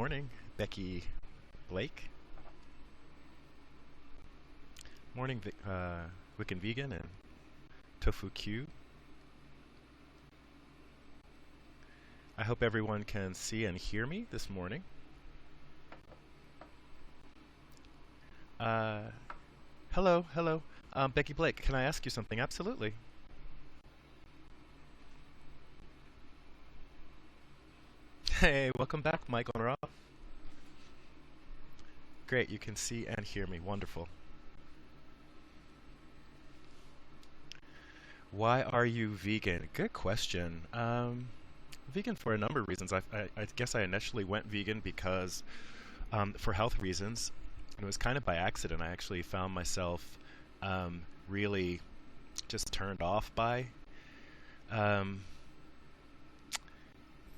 morning, Becky Blake. Morning, Wiccan Vegan and Tofu Q. I hope everyone can see and hear me this morning. Hello. Becky Blake, can I ask you something? Absolutely. Hey, welcome back, Mike on Rob. Great, you can see and hear me. Wonderful. Why are you vegan? Good question. Vegan for a number of reasons. I guess I initially went vegan because for health reasons. And it was kind of by accident. I actually found myself really just turned off by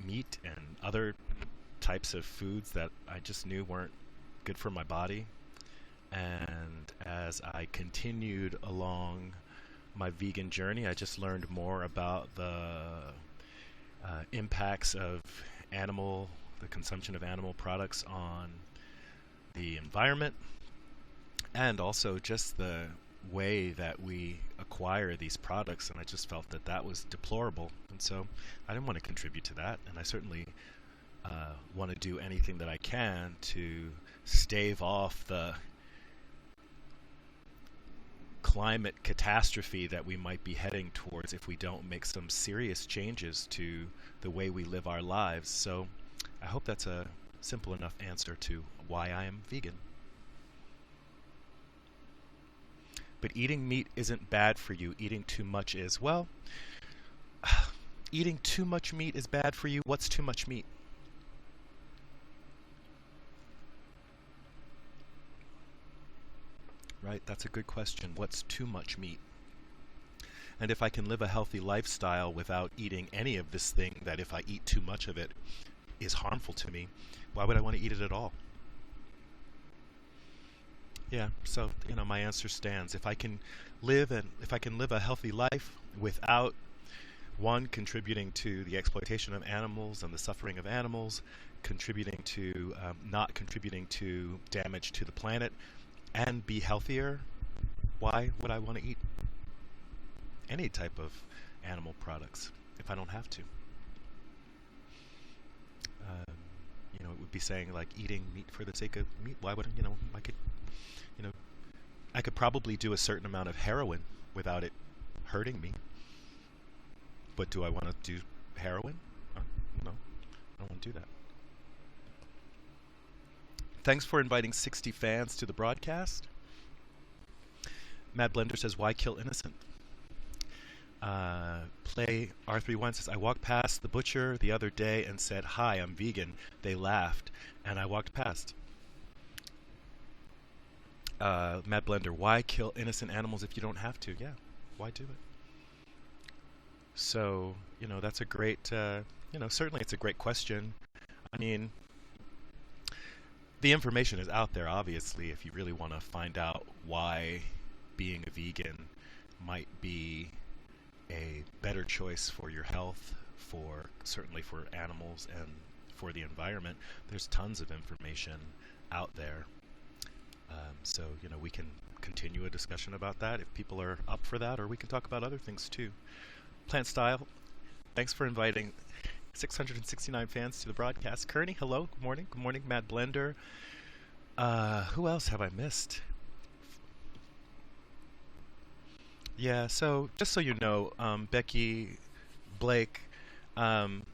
meat and other types of foods that I just knew weren't good for my body. And as I continued along my vegan journey, I just learned more about the impacts of the consumption of animal products on the environment, and also just the way that we acquire these products. And I just felt that that was deplorable, and so I didn't want to contribute to that. And I certainly want to do anything that I can to stave off the climate catastrophe that we might be heading towards if we don't make some serious changes to the way we live our lives. So I hope that's a simple enough answer to why I am vegan. But eating meat isn't bad for you. Eating too much is. Well, eating too much meat is bad for you. What's too much meat? Right? That's a good question. What's too much meat? And if I can live a healthy lifestyle without eating any of this thing that if I eat too much of it is harmful to me, why would I want to eat it at all? Yeah, so my answer stands. If I can live a healthy life without one, contributing to the exploitation of animals and the suffering of animals, not contributing to damage to the planet, and be healthier, why would I want to eat any type of animal products if I don't have to? It would be saying like eating meat for the sake of meat. Why would I could probably do a certain amount of heroin without it hurting me. But do I want to do heroin? No, I don't want to do that. Thanks for inviting 60 fans to the broadcast. Mad Blender says, why kill innocent? Play R31 says, I walked past the butcher the other day and said, hi, I'm vegan. They laughed, and I walked past. Mad Blender, why kill innocent animals if you don't have to? Yeah, why do it? So, that's a great, certainly it's a great question. I mean, the information is out there, obviously, if you really want to find out why being a vegan might be a better choice for your health, certainly for animals and for the environment. There's tons of information out there. So, we can continue a discussion about that if people are up for that, or we can talk about other things too. Plant Style, thanks for inviting 669 fans to the broadcast. Kearney, hello, good morning. Good morning, Mad Blender. Who else have I missed? Yeah, so just so you know, Becky Blake, I'm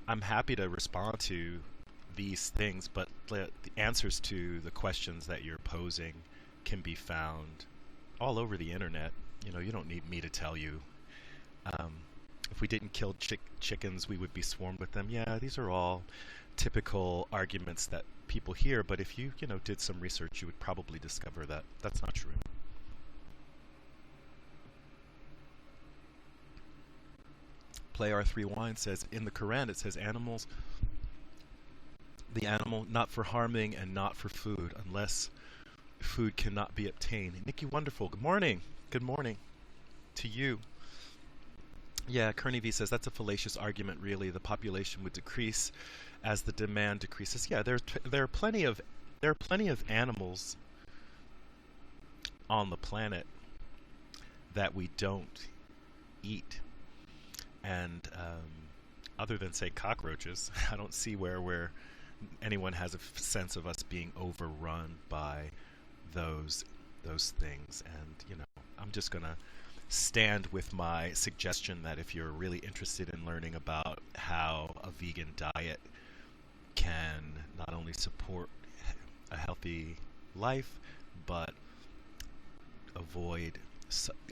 happy to respond to these things, but the answers to the questions that you're posing can be found all over the internet. You don't need me to tell you. If we didn't kill chickens, we would be swarmed with them. Yeah, these are all typical arguments that people hear, but if you did some research, you would probably discover that that's not true. Play R3 Wine says, in the Quran it says the animal not for harming and not for food, unless food cannot be obtained. Nikki Wonderful, good morning. Good morning to you. Yeah, Kearney V says, that's a fallacious argument, really. The population would decrease as the demand decreases. Yeah, there are plenty of animals on the planet that we don't eat, and other than say cockroaches, I don't see where anyone has a sense of us being overrun by those things. And I'm just gonna stand with my suggestion that if you're really interested in learning about how a vegan diet can not only support a healthy life but avoid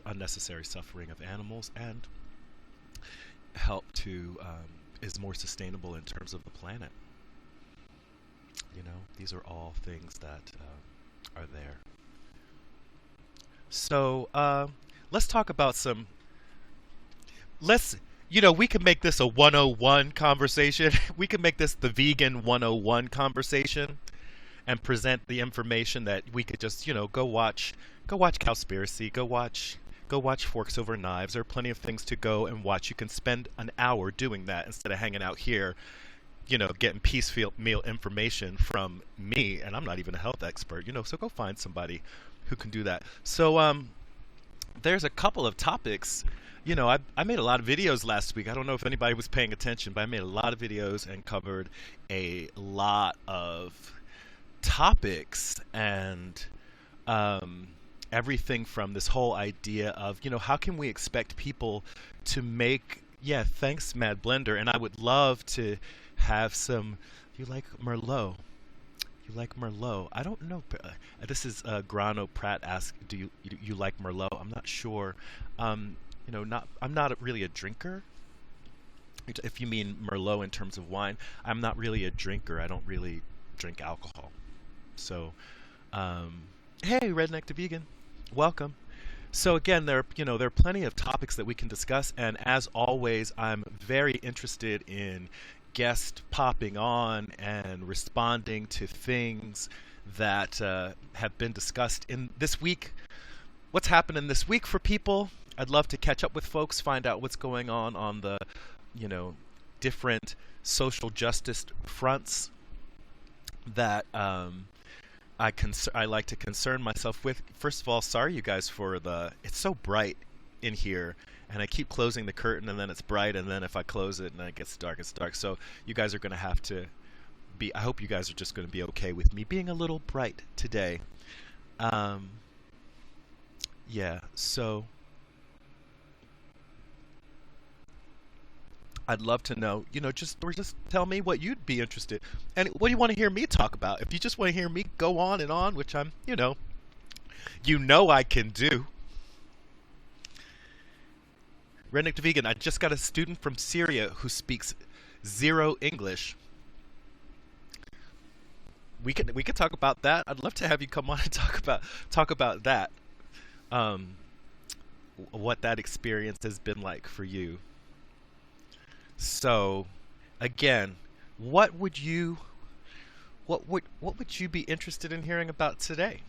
unnecessary suffering of animals and help to is more sustainable in terms of the planet. These are all things that are there. So let's talk about some. We can make this a 101 conversation. We can make this the vegan 101 conversation and present the information that we could just, go watch Cowspiracy, go watch Forks Over Knives. There are plenty of things to go and watch. You can spend an hour doing that instead of hanging out here, getting piecemeal information from me, and I'm not even a health expert, so go find somebody who can do that. So there's a couple of topics. I made a lot of videos last week. I don't know if anybody was paying attention, but I made a lot of videos and covered a lot of topics, and everything from this whole idea of, how can we expect people to make, yeah, thanks, Mad Blender, and I would love to have some, you like Merlot? You like Merlot? I don't know. This is Grano Pratt asked, do you like Merlot? I'm not sure. I'm not really a drinker. If you mean Merlot in terms of wine, I'm not really a drinker. I don't really drink alcohol. So, hey, Redneck to Vegan, welcome. So again, there are plenty of topics that we can discuss, and as always, I'm very interested in guests popping on and responding to things that have been discussed in this week. What's happening this week for people? I'd love to catch up with folks, find out what's going on the, different social justice fronts that I like to concern myself with. First of all, sorry you guys for it's so bright in here, and I keep closing the curtain, and then it's bright, and then if I close it and then it gets dark, it's dark. So you guys are going to have to I hope you guys are just going to be okay with me being a little bright today. Yeah, so I'd love to know, just tell me what you'd be interested. And what do you want to hear me talk about? If you just want to hear me go on and on, which I'm, I can do. Redneck to Vegan, I just got a student from Syria who speaks zero English. We could talk about that. I'd love to have you come on and talk about that. What that experience has been like for you. So, again, what would you be interested in hearing about today?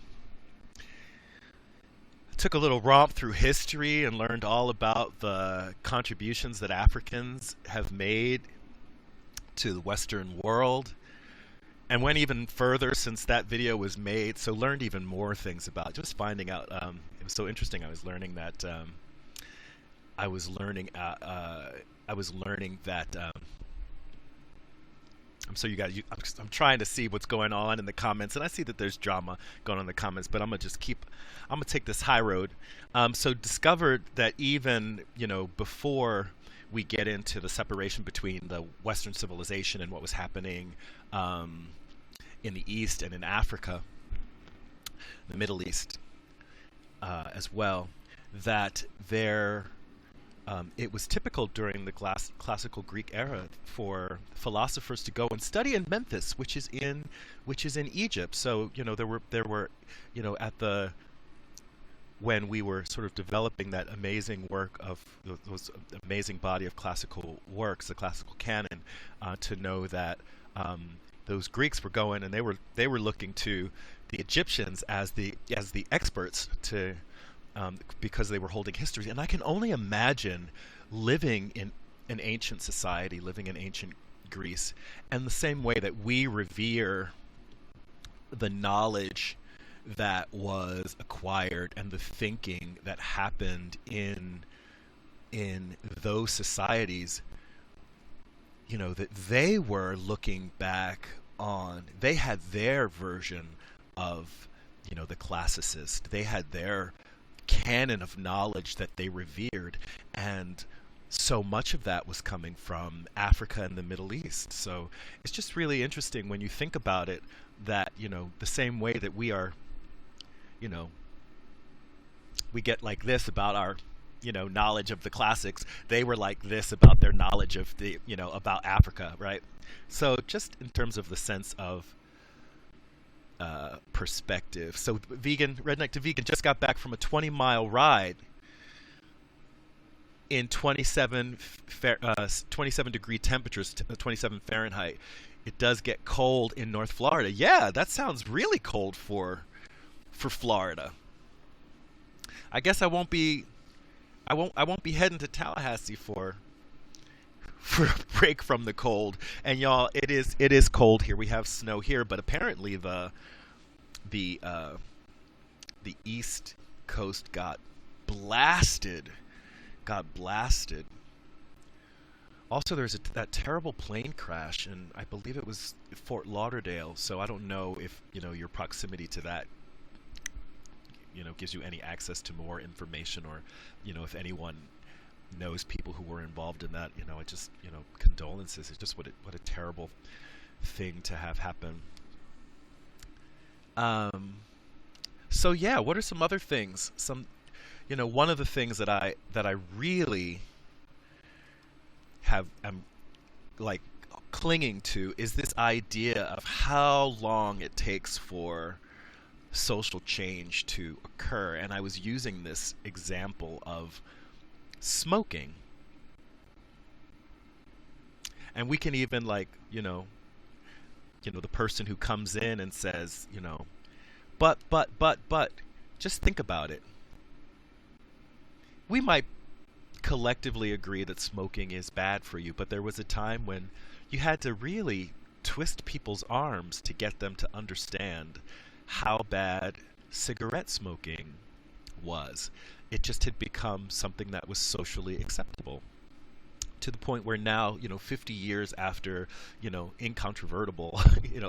I took a little romp through history and learned all about the contributions that Africans have made to the Western world, and went even further since that video was made. So learned even more things about just finding out. It was so interesting. I was learning that. I'm trying to see what's going on in the comments, and I see that there's drama going on in the comments, but I'm gonna take this high road. So discovered that even, before we get into the separation between the Western civilization and what was happening in the East and in Africa, the Middle East, as well, that it was typical during the classical Greek era for philosophers to go and study in Memphis, which is in Egypt. So there were when we were sort of developing that amazing work of those amazing body of classical works, the classical canon, to know that those Greeks were going and they were looking to the Egyptians as the experts to. Because they were holding history. And I can only imagine living in an ancient society, living in ancient, Greece, and the same way that we revere the knowledge that was acquired and the thinking that happened in those societies, that they were looking back on, they had their version of, the classicist. They had their canon of knowledge that they revered, and so much of that was coming from Africa and the Middle East. So it's just really interesting when you think about it, that, the same way that we are, we get like this about our, knowledge of the classics, they were like this about their knowledge of the, about Africa, right? So just in terms of the sense of perspective. So Redneck to Vegan just got back from a 20-mile ride in 27 degree temperatures, 27 Fahrenheit. It does get cold in North Florida. Yeah, that sounds really cold for Florida. I guess I won't be heading to Tallahassee for a break from the cold. And y'all, it is cold here. We have snow here, but apparently the East Coast got blasted. Also, there's that terrible plane crash, and I believe it was Fort Lauderdale. So I don't know if your proximity to that gives you any access to more information, or if anyone knows people who were involved in that. It just condolences. It's just what a terrible thing to have happen. So yeah, what are some other things? One of the things that I really am like clinging to is this idea of how long it takes for social change to occur. And I was using this example of smoking. And we can even the person who comes in and says, but, just think about it. We might collectively agree that smoking is bad for you, but there was a time when you had to really twist people's arms to get them to understand how bad cigarette smoking was. It just had become something that was socially acceptable, to the point where now, 50 years after, incontrovertible,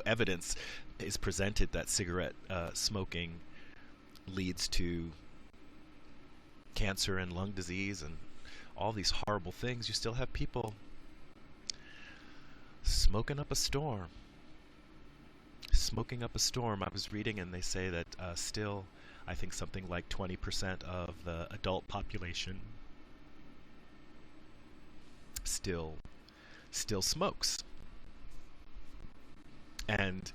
evidence is presented that cigarette smoking leads to cancer and lung disease and all these horrible things, you still have people smoking up a storm. I was reading, and they say that still, I think something like 20% of the adult population still smokes. And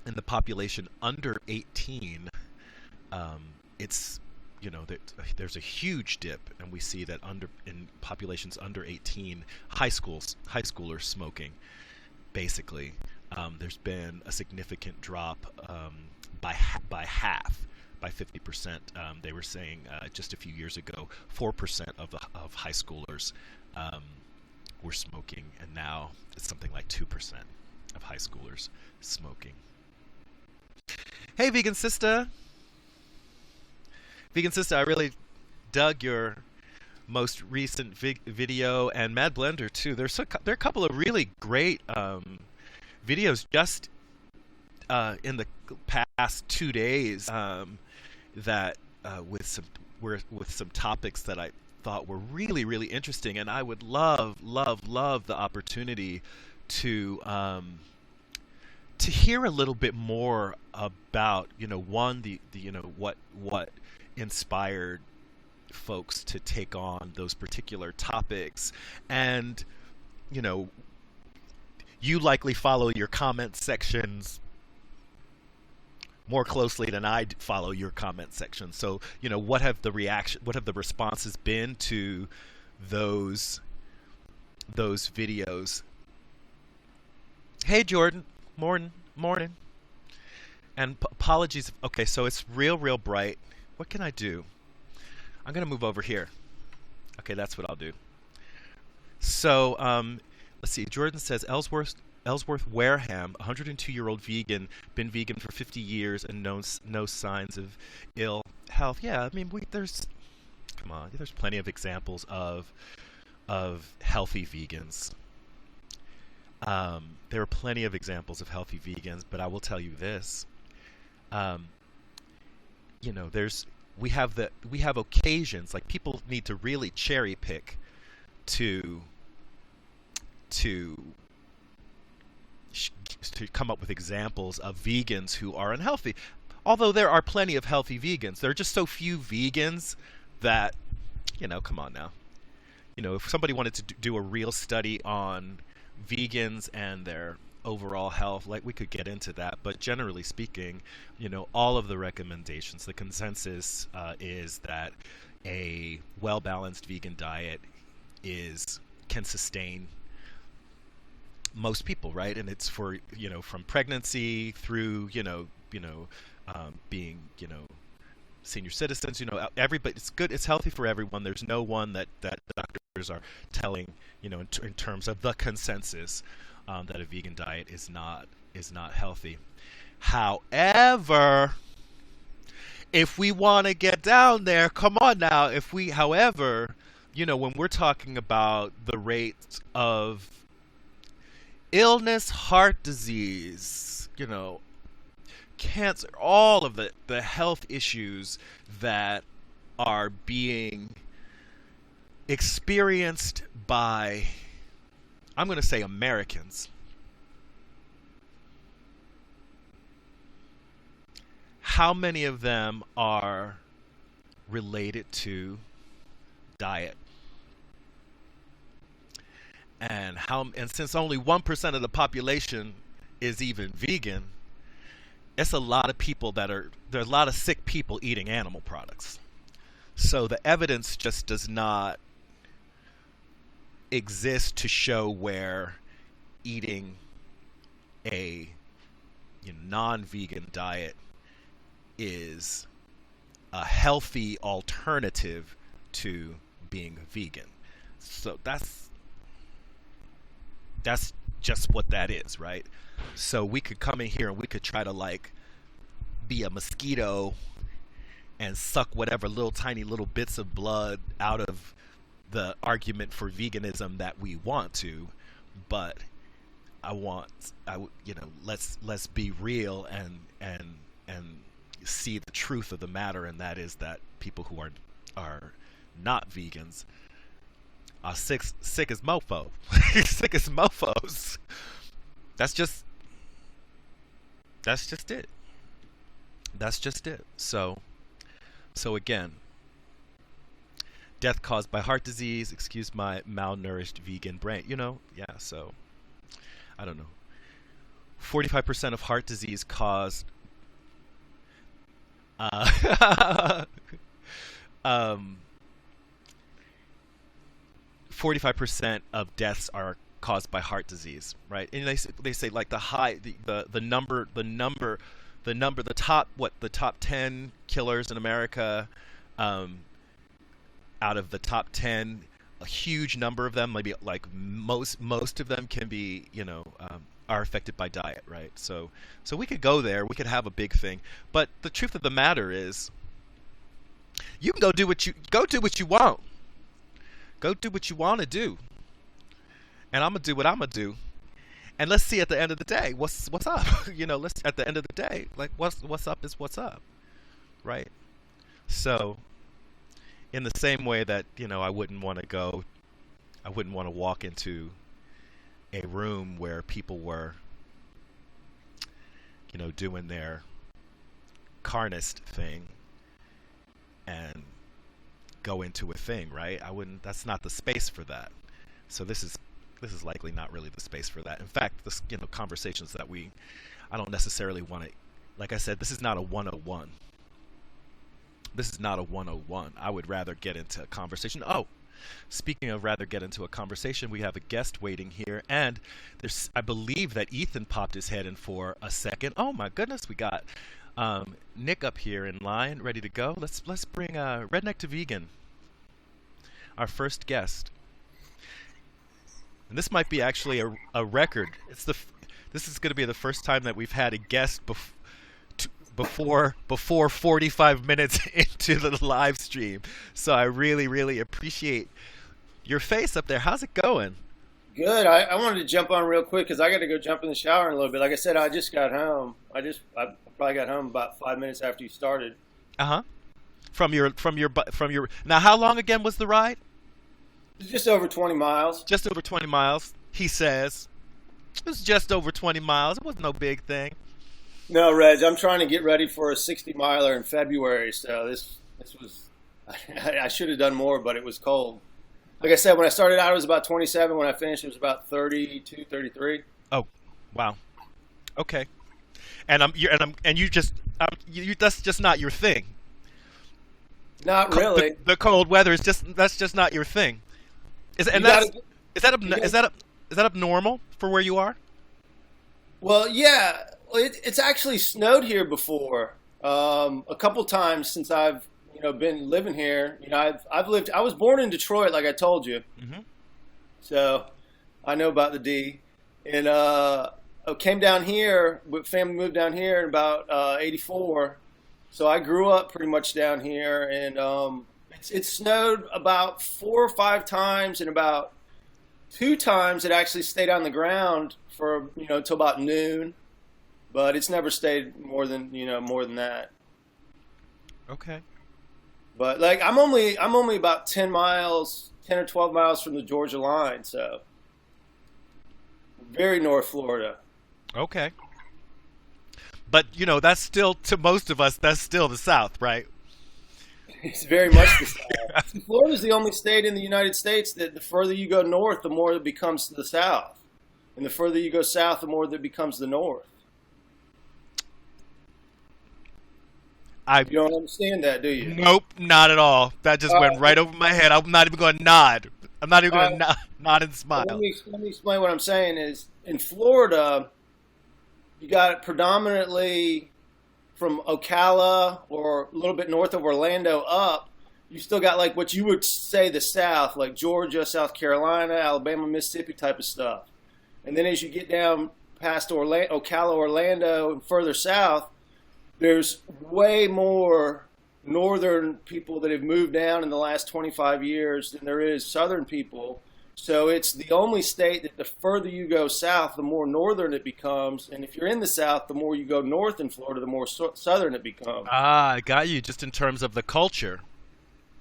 in the population under 18, it's there's a huge dip, and we see that in populations under 18, high schoolers smoking, basically. There's been a significant drop by half, by 50%. They were saying just a few years ago, 4% of high schoolers were smoking, and now it's something like 2% of high schoolers smoking. Hey, vegan sister! Vegan sister, I really dug your most recent video, and Mad Blender too. There are a couple of really great videos just in the past 2 days that with some topics that I thought were really, really interesting, and I would love the opportunity to hear a little bit more about what inspired folks to take on those particular topics. And you likely follow your comment sections more closely than I follow your comment section. So what have the responses been to those videos? Hey Jordan, morning. And apologies. Okay, so it's real bright. What can I do? I'm gonna move over here. Okay, that's what I'll do. So Let's see. Jordan says Ellsworth Wareham, 102-year-old vegan, been vegan for 50 years and no signs of ill health. Yeah, I mean, there's come on, there's plenty of examples of healthy vegans. There are plenty of examples of healthy vegans, but I will tell you this. Um, there's we have occasions, like, people need to really cherry pick to to to come up with examples of vegans who are unhealthy. Although there are plenty of healthy vegans, there are just so few vegans that, come on now. If somebody wanted to do a real study on vegans and their overall health, like, we could get into that. But generally speaking, all of the recommendations, the consensus is that a well-balanced vegan diet can sustain most people, right? And it's for, from pregnancy through, being, senior citizens, everybody. It's good. It's healthy for everyone. There's no one that doctors are telling, in terms of the consensus, that a vegan diet is not healthy. However, if we want to get down there, come on now. However, when we're talking about the rate of illness, heart disease, cancer, all of the health issues that are being experienced by, I'm going to say, Americans. How many of them are related to diet? And since only 1% of the population is even vegan, it's a lot of people there's a lot of sick people eating animal products. So the evidence just does not exist to show where eating a non-vegan diet is a healthy alternative to being vegan. So that's just what that is, right? So we could come in here and we could try to, like, be a mosquito and suck whatever tiny little bits of blood out of the argument for veganism that we want to, but let's be real and see the truth of the matter, and that is that people who are not vegans are sick as mofo. Sick as mofos. That's just it. That's just it. So again, death caused by heart disease, excuse my malnourished vegan brain. Yeah, so I don't know. 45% of heart disease caused 45% of deaths are caused by heart disease, right? And they say like the top 10 killers in America, out of the top 10, a huge number of them, maybe like most of them can be, are affected by diet, right? So we could go there, we could have a big thing, but the truth of the matter is, you can go do what you want. Go do what you want to do, and I'm gonna do what I'm gonna do, and let's see at the end of the day what's up. Let's, at the end of the day, like, what's up is what's up, right? So, in the same way that I wouldn't want to walk into a room where people were, doing their carnist thing and go into a thing, right? That's not the space for that. So this is likely not really the space for that. In fact, this, conversations that I don't necessarily want to, like I said, this is not a 101. This is not a 101. I would rather get into a conversation. Oh, speaking of rather get into a conversation, we have a guest waiting here, and I believe that Ethan popped his head in for a second. Oh my goodness, we got Nick up here in line, ready to go. Let's bring Redneck to Vegan, our first guest. and this might be actually a record. This is going to be the first time that we've had a guest before 45 minutes into the live stream. So I really, really appreciate your face up there. How's it going? Good. I wanted to jump on real quick because I got to go jump in the shower in a little bit. Like I said, I just got home. I probably got home about 5 minutes after you started. Uh huh. From your. Now, how long again was the ride? It's just over 20 miles. Just over 20 miles. He says it was just over 20 miles. It was no big thing. No, Reg, I'm trying to get ready for a 60 miler in February. So this was I should have done more, but it was cold. Like I said, when I started out, it was about 27. When I finished, it was about 32, 33. Oh, wow. Okay. And you just that's just not your thing. Not really. The cold weather is that's just not your thing. Is that abnormal for where you are? Well, yeah. It's actually snowed here before. A couple times since I've been living here. I've lived. I was born in Detroit, like I told you. Mm-hmm. So I know about the D. And I came down here. Family moved down here in about '84. So I grew up pretty much down here, and it snowed about 4 or 5 times, and about 2 times it actually stayed on the ground for till about noon. But it's never stayed more than that. Okay. But like I'm only about 10 or 12 miles from the Georgia line, so very North Florida. Okay. But that's still, to most of us, that's still the South, right? It's very much the South. Florida's the only state in the United States that the further you go north, the more it becomes the South, and the further you go south, the more that becomes the North. You don't understand that, do you? Nope, not at all. That just went right over my head. I'm not even going to nod. I'm not even going to nod and smile. Let me explain what I'm saying is, in Florida, you got it predominantly from Ocala or a little bit north of Orlando up. You still got like what you would say the South, like Georgia, South Carolina, Alabama, Mississippi type of stuff. And then as you get down past Ocala, Orlando, and further south, there's way more northern people that have moved down in the last 25 years than there is southern people. So it's the only state that the further you go south, the more northern it becomes. And if you're in the South, the more you go north in Florida, the more southern it becomes. Ah, I got you, just in terms of the culture.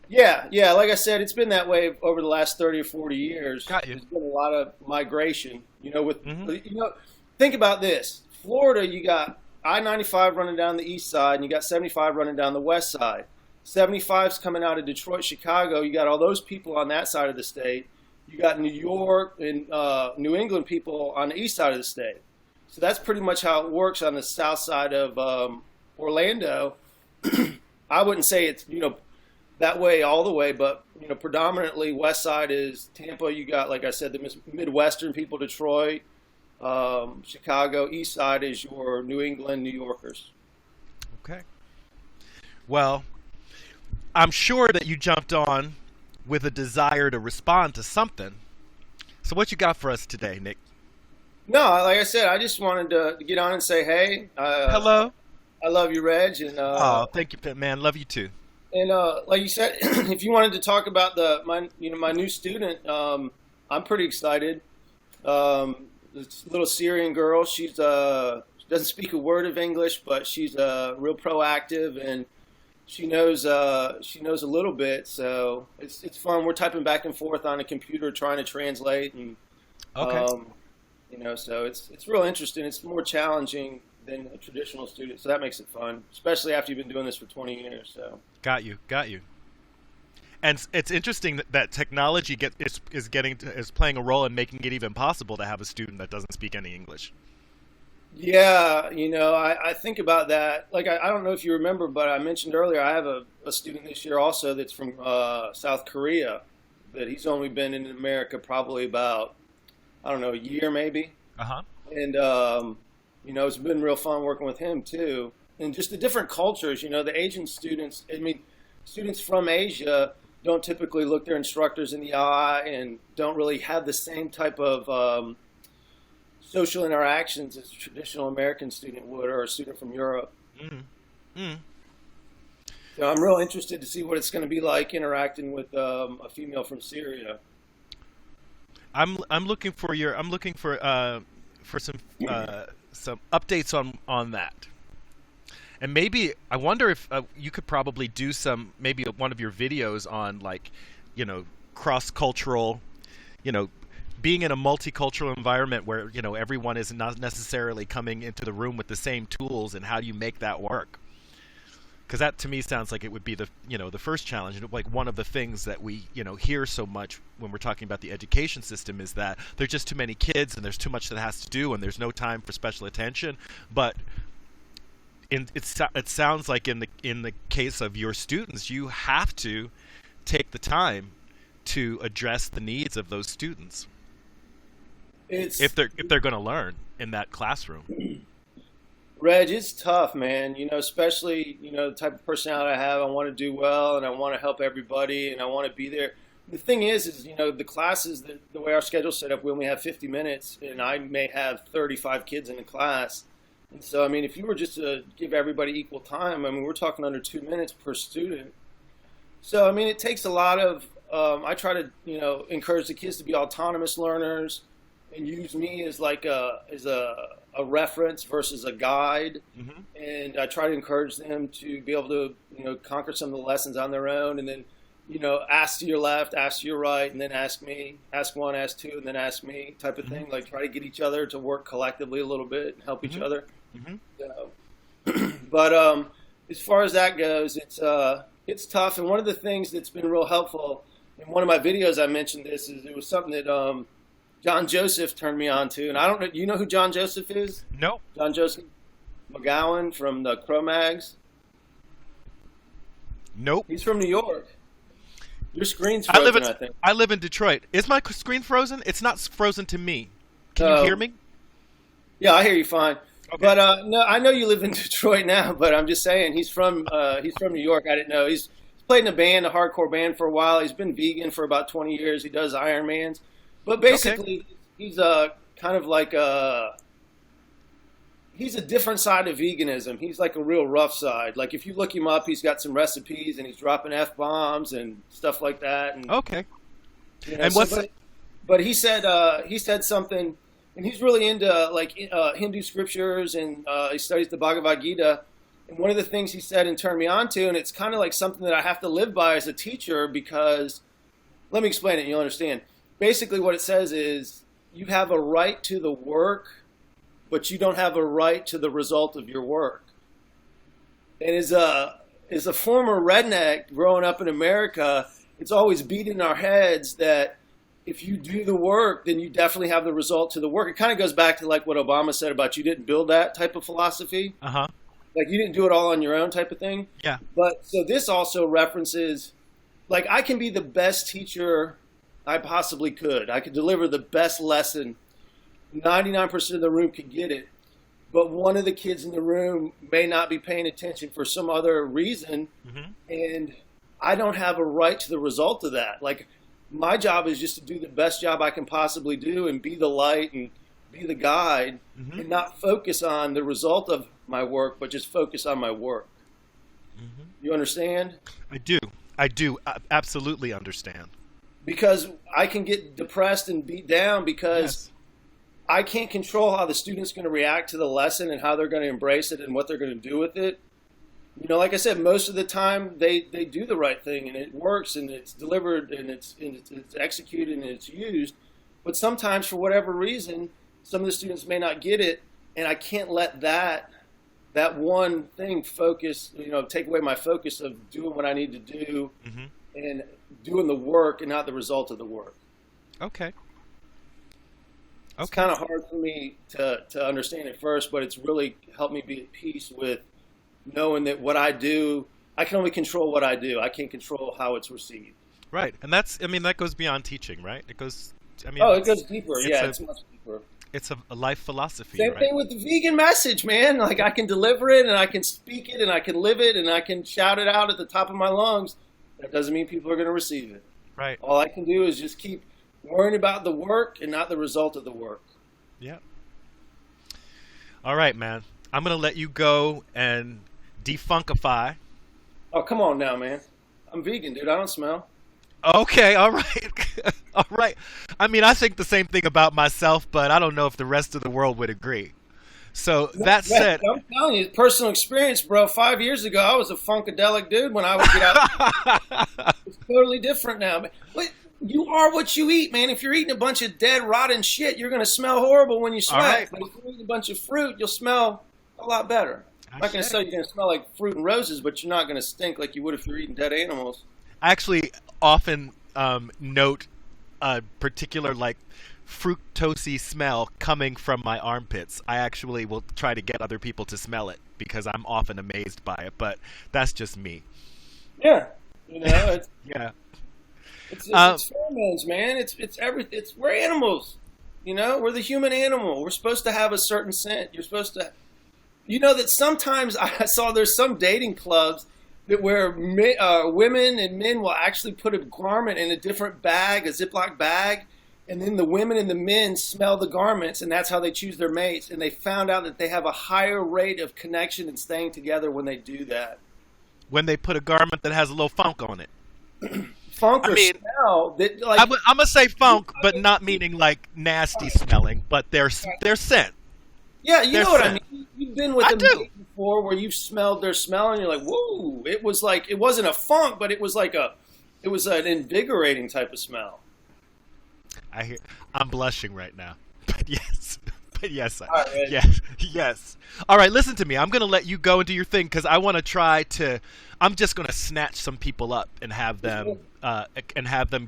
Yeah. Like I said, it's been that way over the last 30 or 40 years. Got you. There's been a lot of migration. Think about this. Florida, you got I-95 running down the east side, and you got 75 running down the west side. 75's coming out of Detroit, Chicago. You got all those people on that side of the state. You got New York and New England people on the east side of the state. So that's pretty much how it works on the south side of Orlando. I wouldn't say it's that way all the way, but predominantly west side is Tampa. You got, like I said, the Midwestern people, Detroit. Chicago. East side is your New England, New Yorkers. Okay. Well, I'm sure that you jumped on with a desire to respond to something. So what you got for us today, Nick? No, like I said, I just wanted to get on and say, hey. Hello. I love you, Reg. And, thank you, man. Love you too. And like you said, if you wanted to talk about my new student, I'm pretty excited. This little Syrian girl, she doesn't speak a word of English, but she's real proactive, and she knows a little bit. So it's fun. We're typing back and forth on a computer, trying to translate, and okay. So it's real interesting. It's more challenging than a traditional student, so that makes it fun, especially after you've been doing this for 20 years. So got you. And it's interesting that technology is playing a role in making it even possible to have a student that doesn't speak any English. Yeah, I think about that. Like, I don't know if you remember, but I mentioned earlier I have a student this year also that's from South Korea, that he's only been in America probably about, I don't know, a year maybe. Uh-huh. And, it's been real fun working with him too. And just the different cultures, the Asian students, students from Asia don't typically look their instructors in the eye and don't really have the same type of social interactions as a traditional American student would, or a student from Europe. Mm. Mm. So I'm real interested to see what it's going to be like interacting with a female from Syria. I'm looking for some updates on that. And maybe I wonder if you could probably do maybe one of your videos on, like, cross-cultural, being in a multicultural environment where, everyone is not necessarily coming into the room with the same tools, and how do you make that work? Because that to me sounds like it would be the first challenge. Like, one of the things that we hear so much when we're talking about the education system is that there's just too many kids and there's too much that has to do and there's no time for special attention. But it sounds like in the case of your students, you have to take the time to address the needs of those students if they're going to learn in that classroom. Reg, it's tough, man. Especially the type of personality I have. I want to do well, and I want to help everybody, and I want to be there. The thing is the classes, the way our schedule's set up, we only have 50 minutes, and I may have 35 kids in the class. And so, if you were just to give everybody equal time, we're talking under 2 minutes per student. So, it takes a lot of. I try to, encourage the kids to be autonomous learners, and use me as like a reference versus a guide. Mm-hmm. And I try to encourage them to be able to, conquer some of the lessons on their own, and then, ask to your left, ask to your right, and then ask me, ask one, ask two, and then ask me, type of thing. Mm-hmm. Like, try to get each other to work collectively a little bit and help each other. Mm-hmm. But as far as that goes, it's tough. And one of the things that's been real helpful in one of my videos, I mentioned this, is it was something that John Joseph turned me on to. And I don't know, you know who John Joseph is? No. John Joseph McGowan from the Cro-Mags? Nope. He's from New York. Your screen's frozen, I think. I live in Detroit. Is my screen frozen? It's not frozen to me. Can you hear me? Yeah, I hear you fine. Okay. But no, I know you live in Detroit now, but I'm just saying he's from New York. I didn't know. He's played in a hardcore band for a while. He's been vegan for about 20 years. He does Ironmans. But basically, he's kind of like he's a different side of veganism. He's like a real rough side. Like, if you look him up, he's got some recipes and he's dropping F-bombs and stuff like that. And, okay. And but he said something, and he's really into Hindu scriptures, and he studies the Bhagavad Gita. And one of the things he said and turned me on to, and it's kind of like something that I have to live by as a teacher, because, let me explain it and you'll understand. Basically what it says is, you have a right to the work, but you don't have a right to the result of your work. And as a former redneck growing up in America, it's always beat in our heads that if you do the work, then you definitely have the result to the work. It kind of goes back to like what Obama said about you didn't build that type of philosophy. Uh-huh. Like, you didn't do it all on your own type of thing. Yeah. But so this also references, like, I can be the best teacher I possibly could. I could deliver the best lesson. 99% of the room could get it. But one of the kids in the room may not be paying attention for some other reason. Mm-hmm. And I don't have a right to the result of that. Like, my job is just to do the best job I can possibly do and be the light and be the guide, mm-hmm. and not focus on the result of my work, but just focus on my work. Mm-hmm. You understand? I do absolutely understand. Because I can get depressed and beat down because yes. I can't control how the student's going to react to the lesson and how they're going to embrace it and what they're going to do with it. Like I said, most of the time they do the right thing and it works and it's delivered and it's executed and it's used. But sometimes, for whatever reason, some of the students may not get it, and I can't let that one thing take away my focus of doing what I need to do, mm-hmm. and doing the work and not the result of the work. Okay. It's kind of hard for me to understand at first, but it's really helped me be at peace with knowing that what I do, I can only control what I do. I can't control how it's received. Right. And that goes beyond teaching, right? It goes deeper. It's much deeper. It's a life philosophy. Same thing with the vegan message, man. Like, I can deliver it and I can speak it and I can live it and I can shout it out at the top of my lungs. That doesn't mean people are going to receive it. Right. All I can do is just keep worrying about the work and not the result of the work. Yeah. All right, man. I'm gonna let you go and defunkify. Oh, come on now, man. I'm vegan, dude. I don't smell. Okay, all right. All right. I mean, I think the same thing about myself, but I don't know if the rest of the world would agree. So that said, I'm telling you, personal experience, bro. 5 years ago, I was a funkadelic dude when I would get out. It's totally different now. But you are what you eat, man. If you're eating a bunch of dead, rotten shit, you're going to smell horrible when you sweat. right. But if you're eating a bunch of fruit, you'll smell a lot better. I'm not going to say you're going to smell like fruit and roses, but you're not going to stink like you would if you're eating dead animals. I actually often note a particular like fructosey smell coming from my armpits. I actually will try to get other people to smell it because I'm often amazed by it, but that's just me. Yeah, it's Yeah. it's pheromones, man. We're animals. We're the human animal. We're supposed to have a certain scent. You're supposed to. That sometimes I saw there's some dating clubs that where women and men will actually put a garment in a different bag, a Ziploc bag, and then the women and the men smell the garments, and that's how they choose their mates. And they found out that they have a higher rate of connection and staying together when they do that. When they put a garment that has a little funk on it. Funk or smell. That, like, I'm going to say funk, but not meaning like nasty smelling, but their scent. Yeah, you know what I mean. You've been with them before where you've smelled their smell and you're like, whoa. It was like, it wasn't a funk, but it was an invigorating type of smell. I'm blushing right now. But yes. Right, yes. All right, listen to me. I'm going to let you go and do your thing because I want to I'm just going to snatch some people up and have them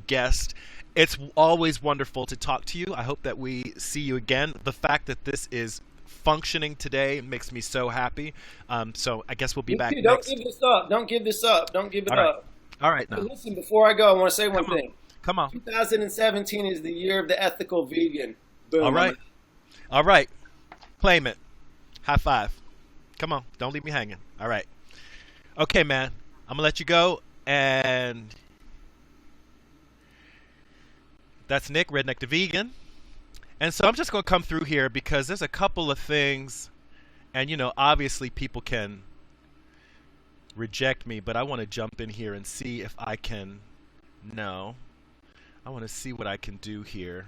guest. It's always wonderful to talk to you. I hope that we see you again. The fact that this is functioning today makes me so happy. So I guess we'll be back next. Don't give this up. Don't give this up. Don't give it up. All right. Now. Listen, before I go, I want to say one thing. Come on. 2017 is the year of the ethical vegan. Boom. All right. Claim it. High five. Come on. Don't leave me hanging. All right. Okay, man. I'm going to let you go. And that's Nick, Redneck the Vegan. And so I'm just going to come through here because there's a couple of things. And, obviously people can reject me, but I want to jump in here and see if I can. No. I want to see what I can do here.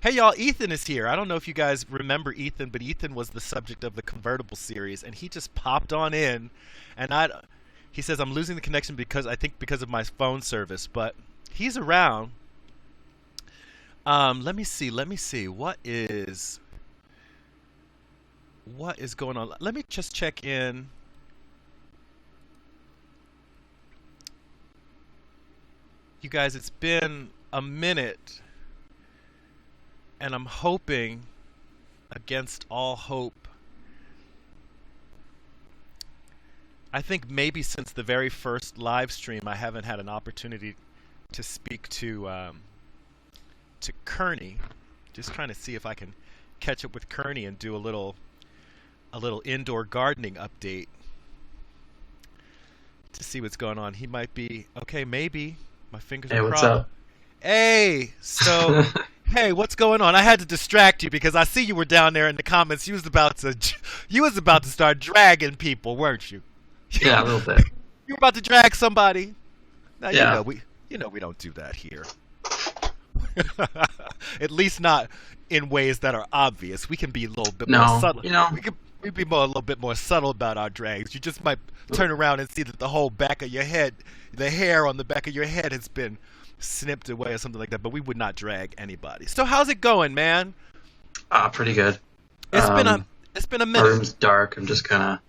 Hey, y'all, Ethan is here. I don't know if you guys remember Ethan, but Ethan was the subject of the Convertible series, and he just popped on in. And he says, I'm losing the connection because of my phone service, but he's around. Let me see. What is going on? Let me just check in. You guys, it's been a minute, and I'm hoping against all hope. I think maybe since the very first live stream, I haven't had an opportunity to speak to Kearney. Just trying to see if I can catch up with Kearney and do a little indoor gardening update to see what's going on. He might be okay. Maybe my fingers are crossed. Hey, what's up? Hey, so hey, what's going on? I had to distract you because I see you were down there in the comments. You was about to start dragging people, weren't you? Yeah, a little bit. You were about to drag somebody. Now, yeah. we don't do that here. At least not in ways that are obvious. We can be a little bit more subtle. We be a little bit more subtle about our drags. You just might turn around and see that the whole back of your head, the hair on the back of your head has been snipped away or something like that, but we would not drag anybody. So how's it going, man? Pretty good. It's been a minute. My room's dark. I'm just kind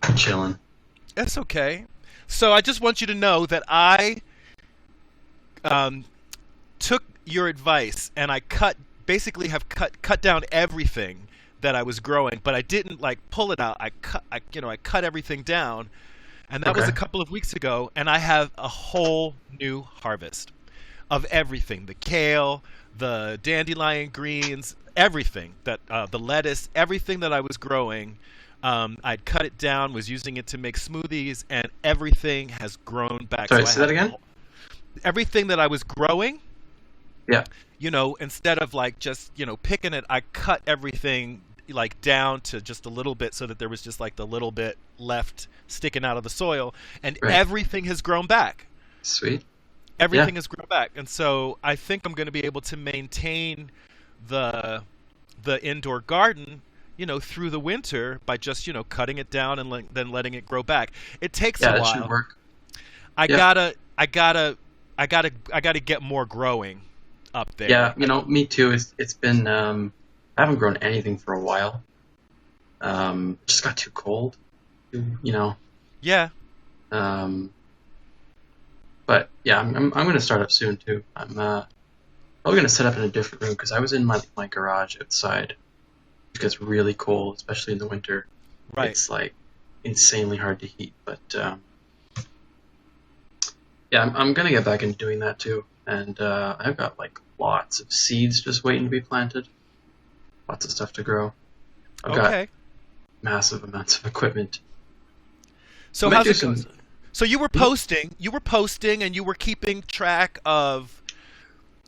of chilling. That's okay. So I just want you to know that I took your advice and I cut down everything that I was growing, but I didn't like pull it out. I cut everything down, and that was a couple of weeks ago, and I have a whole new harvest of everything: the kale, the dandelion greens, everything that the lettuce, everything that I was growing. I'd cut it down, was using it to make smoothies, and everything has grown back. Sorry, say that again? everything that I was growing, Yeah. instead of like just, picking it, I cut everything like down to just a little bit so that there was just like the little bit left sticking out of the soil, and Right. everything has grown back. Sweet. Yeah. Everything has grown back. And so I think I'm going to be able to maintain the indoor garden, through the winter by just, cutting it down and then letting it grow back. It takes Yeah, a that should while. work. I Yeah. gotta get more growing up there. Yeah, me too. It's been I haven't grown anything for a while. Just got too cold. Yeah. Um, but yeah, I'm gonna start up soon too. I'm probably gonna set up in a different room because I was in my garage outside. It gets really cold, especially in the winter. Right. It's like insanely hard to heat. But yeah, I'm gonna get back into doing that too. And I've got like lots of seeds just waiting to be planted. Lots of stuff to grow. I've got Okay. massive amounts of equipment. So I might how's do it going? some. So you were posting, and you were keeping track of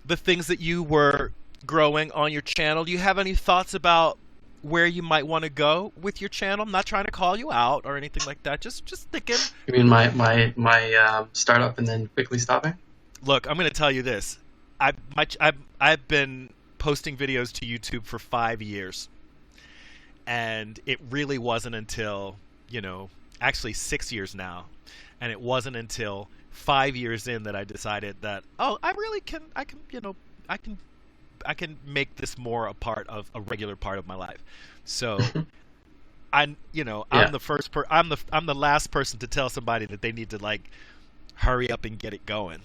the things that you were growing on your channel. Do you have any thoughts about where you might want to go with your channel? I'm not trying to call you out or anything like that. Just thinking. You mean my startup and then quickly stopping? Look, I'm going to tell you this. I've been posting videos to YouTube for 5 years, and it really wasn't until actually 6 years now, and it wasn't until 5 years in that I decided that I really can I can make this more a regular part of my life. So I'm Yeah. I'm the last person to tell somebody that they need to like hurry up and get it going.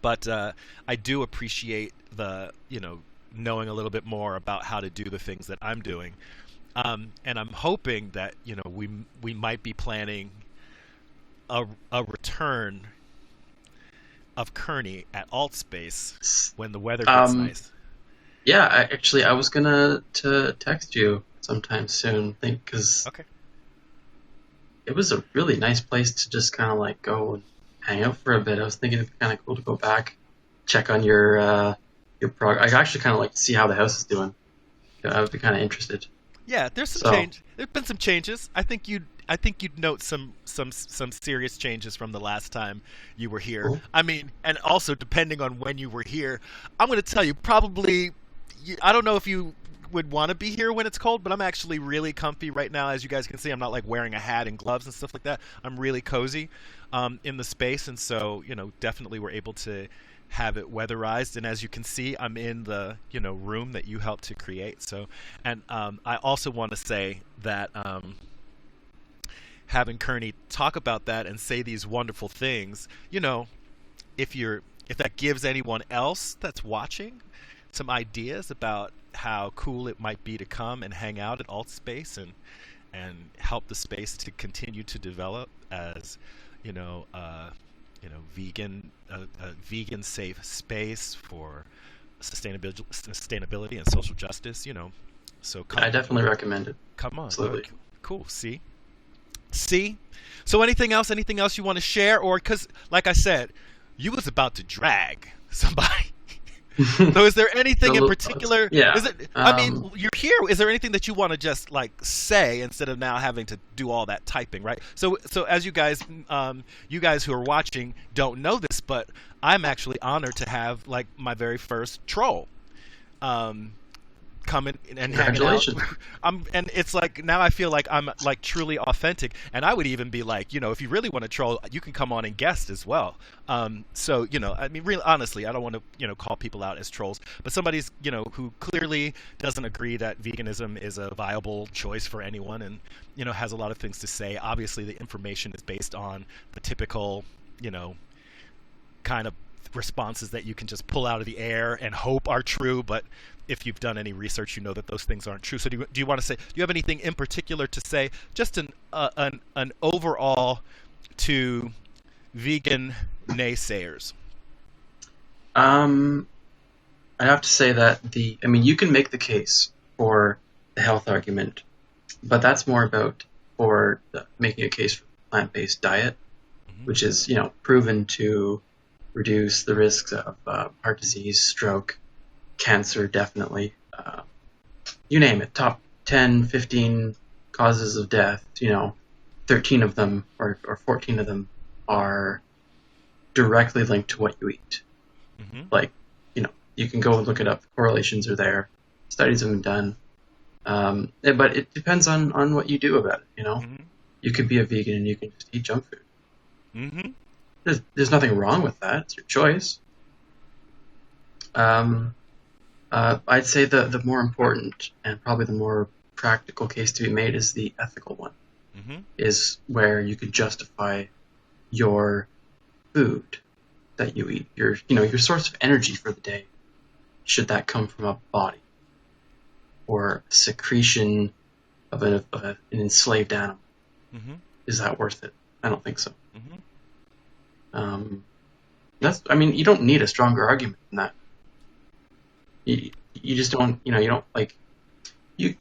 But I do appreciate the knowing a little bit more about how to do the things that I'm doing, and I'm hoping that we might be planning a return of Kearney at AltSpace when the weather gets nice. Yeah, I was gonna to text you sometime soon, because Okay. it was a really nice place to just kind of like go and hang out for a bit. I was thinking it'd be kind of cool to go back, check on your progress. I actually kind of like to see how the house is doing. I would be kind of interested. Yeah, there's some So- change. There's been some changes. I think you'd note some serious changes from the last time you were here. Cool. I mean, and also depending on when you were here, I'm going to tell you probably. I don't know if you would want to be here when it's cold, but I'm actually really comfy right now. As you guys can see, I'm not like wearing a hat and gloves and stuff like that. I'm really cozy in the space, and so definitely we're able to have it weatherized. And as you can see, I'm in the room that you helped to create. So, and I also want to say that having Kearney talk about that and say these wonderful things, if that gives anyone else that's watching some ideas about how cool it might be to come and hang out at AltSpace and help the space to continue to develop as vegan safe space for sustainability and social justice. So I definitely recommend it. come on. Absolutely. Okay, cool. See. So anything else you want to share, or because like I said, you was about to drag somebody. So is there anything in particular? Yeah. Is it? I mean, you're here. Is there anything that you want to just like say instead of now having to do all that typing, right? So as you guys who are watching don't know this, but I'm actually honored to have like my very first troll. Coming and hanging out. Congratulations. And it's like now I feel like I'm like truly authentic, and I would even be like, if you really want to troll, you can come on and guest as well. So I mean, really honestly, I don't want to call people out as trolls, but somebody's who clearly doesn't agree that veganism is a viable choice for anyone, and has a lot of things to say. Obviously, the information is based on the typical kind of responses that you can just pull out of the air and hope are true, but if you've done any research, you know that those things aren't true. So do you want to say? Do you have anything in particular to say? Just an overall to vegan naysayers. I have to say that you can make the case for the health argument, but that's more about making a case for plant-based diet, Mhm. which is proven to reduce the risks of heart disease, stroke, cancer, definitely. You name it, top 10, 15 causes of death, 13 of them or 14 of them are directly linked to what you eat. Mm-hmm. Like, you can go and look it up. The correlations are there. Studies have been done. But it depends on what you do about it, Mm-hmm. You could be a vegan and you can just eat junk food. Mm-hmm. There's nothing wrong with that. It's your choice. I'd say the more important and probably the more practical case to be made is the ethical one. Mm-hmm. Is where you could justify your food that you eat, your source of energy for the day. Should that come from a body or secretion of an enslaved animal? Mm-hmm. Is that worth it? I don't think so. Mm-hmm. You don't need a stronger argument than that. You just don't, you don't like you.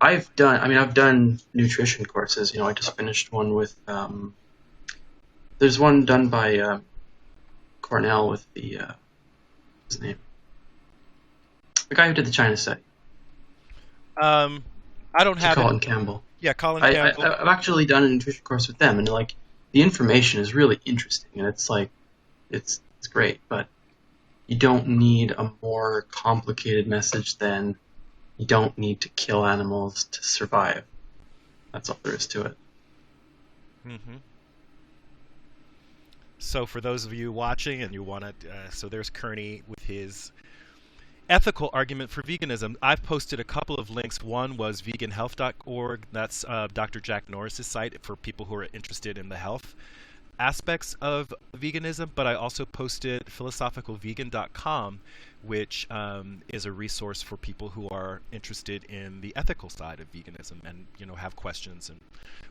I've done nutrition courses. I just finished one with. There's one done by Cornell with the his name, the guy who did the China study. I don't have Colin it. Campbell. Yeah, Colin I've Campbell. actually done a nutrition course with them, and like the information is really interesting, and it's like it's great, but you don't need a more complicated message than you don't need to kill animals to survive. That's all there is to it. Mm-hmm. So for those of you watching and you want to, so there's Kearney with his ethical argument for veganism. I've posted a couple of links. One was veganhealth.org. That's Dr. Jack Norris's site for people who are interested in the health aspects of veganism, but I also posted philosophicalvegan.com, which is a resource for people who are interested in the ethical side of veganism and have questions and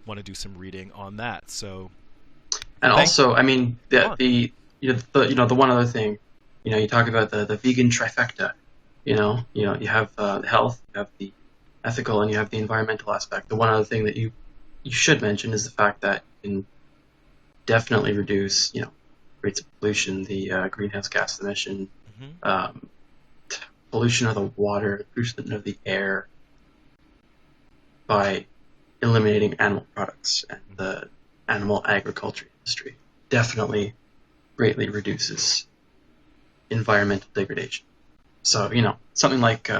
want to do some reading on that. So, and also, the one other thing, you talk about the vegan trifecta. You have the health, you have the ethical, and you have the environmental aspect. The one other thing that you should mention is the fact that you can definitely reduce, rates of pollution, the greenhouse gas emission, pollution of the water, pollution of the air, by eliminating animal products and the animal agriculture industry. Definitely greatly reduces environmental degradation. So, something like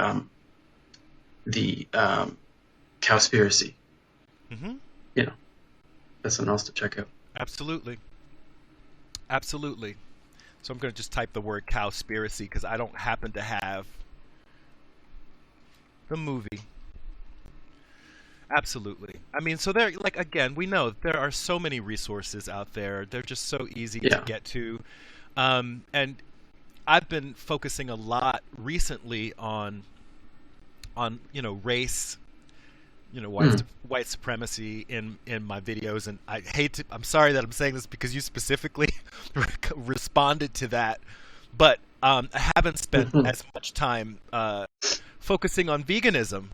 the cowspiracy. Mm-hmm. That's something else to check out. Absolutely. Absolutely. So I'm going to just type the word cowspiracy because I don't happen to have the movie. Absolutely. So there, again, we know there are so many resources out there. They're just so easy to get to. And I've been focusing a lot recently on race, white supremacy in my videos, and I'm sorry that I'm saying this because you specifically responded to that, but I haven't spent as much time focusing on veganism.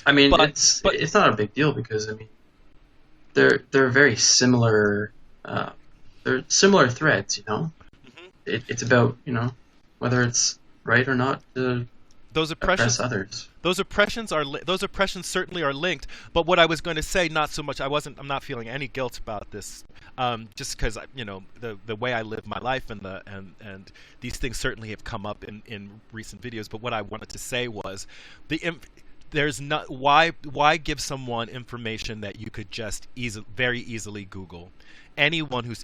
It's not a big deal because they're very similar. They're similar threads, Mm-hmm. It's about whether it's right or not to those oppressions. Oppress others. Those oppressions certainly are linked. But what I was going to say, not so much. I'm not feeling any guilt about this, just because the way I live my life and these things certainly have come up in recent videos. But what I wanted to say was there's not why give someone information that you could just very easily Google. Anyone who's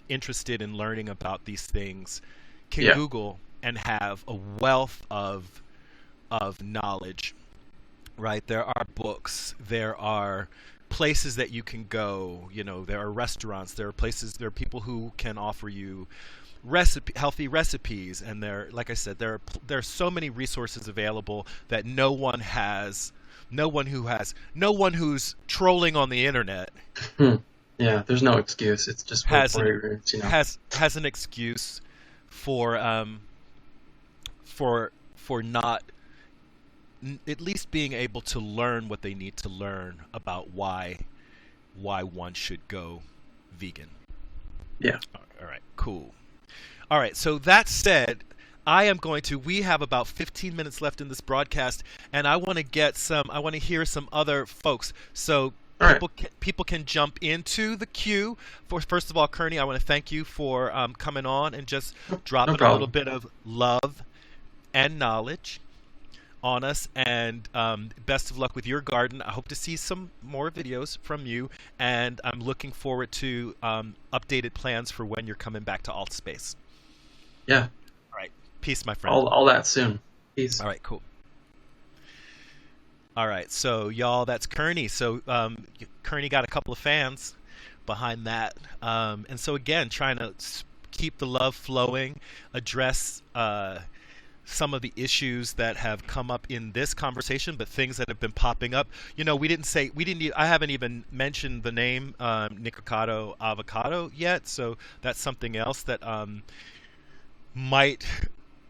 interested in learning about these things can Google and have a wealth of knowledge, right? There are books, there are places that you can go, there are restaurants, there are people who can offer you healthy recipes, and like I said, there are so many resources available that no one who's trolling on the internet Yeah, there's no excuse. It's just has an excuse for not at least being able to learn what they need to learn about why one should go vegan. Yeah. All right, cool. All right. So that said, we have about 15 minutes left in this broadcast, and I want to hear some other folks. So All right. people can jump into the queue. First of all, Kearney, I want to thank you for coming on and just No dropping a little problem. bit of love and knowledge on us. And best of luck with your garden. I hope to see some more videos from you, and I'm looking forward to updated plans for when you're coming back to Altspace. Yeah. All right. Peace, my friend. All that soon. Peace. All right, cool. All right, so y'all, that's Kearney. So Kearney got a couple of fans behind that, and so again, trying to keep the love flowing, address some of the issues that have come up in this conversation, but things that have been popping up. You know, I haven't even mentioned the name Nikocado Avocado yet, so that's something else that might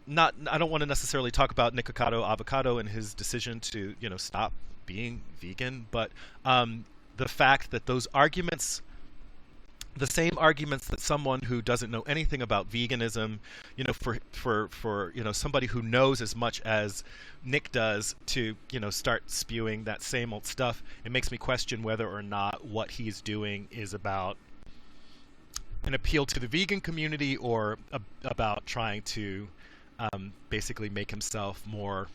not. I don't want to necessarily talk about Nikocado Avocado and his decision to, stop being vegan, but the fact that those arguments, the same arguments that someone who doesn't know anything about veganism, for somebody who knows as much as Nick does to, start spewing that same old stuff, it makes me question whether or not what he's doing is about an appeal to the vegan community or about trying to basically make himself more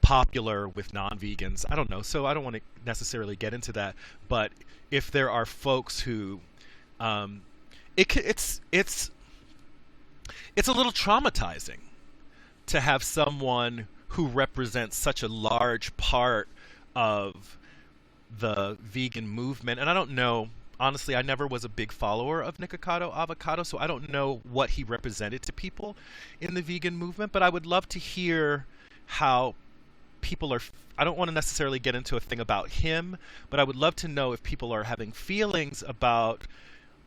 popular with non-vegans. I don't know, so I don't want to necessarily get into that. But if there are folks who, it's a little traumatizing to have someone who represents such a large part of the vegan movement. And I don't know. Honestly, I never was a big follower of Nikocado Avocado, so I don't know what he represented to people in the vegan movement, but I would love to hear how people are. I don't want to necessarily get into a thing about him, but I would love to know if people are having feelings about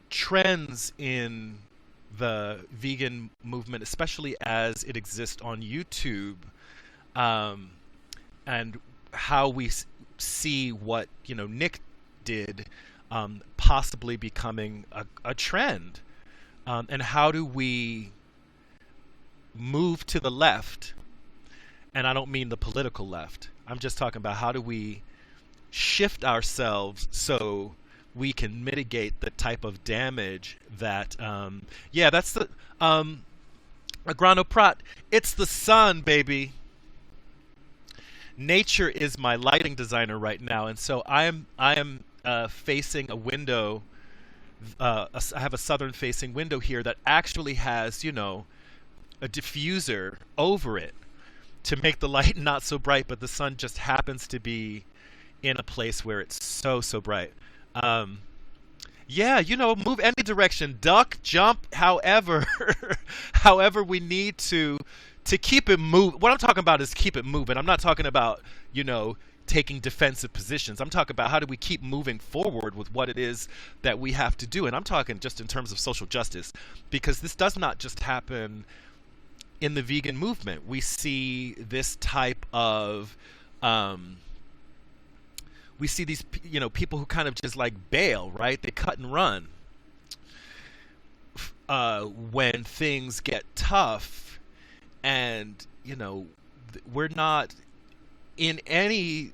trends in the vegan movement, especially as it exists on YouTube, and how we see what Nick did possibly becoming a trend, and how do we move to the left? And I don't mean the political left. I'm just talking about how do we shift ourselves so we can mitigate the type of damage that that's the Agrano Prat. It's the sun, baby. Nature is my lighting designer right now, and so I am facing a window. I have a southern-facing window here that actually has, a diffuser over it to make the light not so bright, but the sun just happens to be in a place where it's so bright. Move any direction, duck, jump, however, however we need to keep it move. What I'm talking about is keep it moving. I'm not talking about, taking defensive positions. I'm talking about how do we keep moving forward with what it is that we have to do. And I'm talking just in terms of social justice, because this does not just happen in the vegan movement. We see this type of, we see these, people who kind of just like bail, right? They cut and run when things get tough, and we're not in any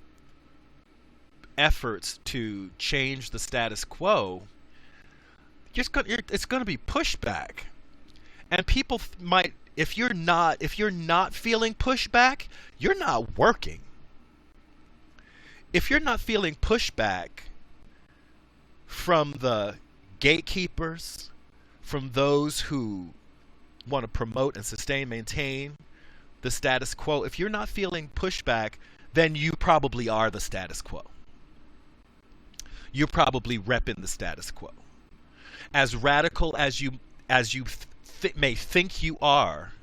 efforts to change the status quo. It's going to be pushback, and people might. If you're not feeling pushback, you're not working. If you're not feeling pushback from the gatekeepers, from those who want to promote and sustain, maintain the status quo, if you're not feeling pushback, then you probably are the status quo. You're probably repping the status quo. As radical as you may think you are.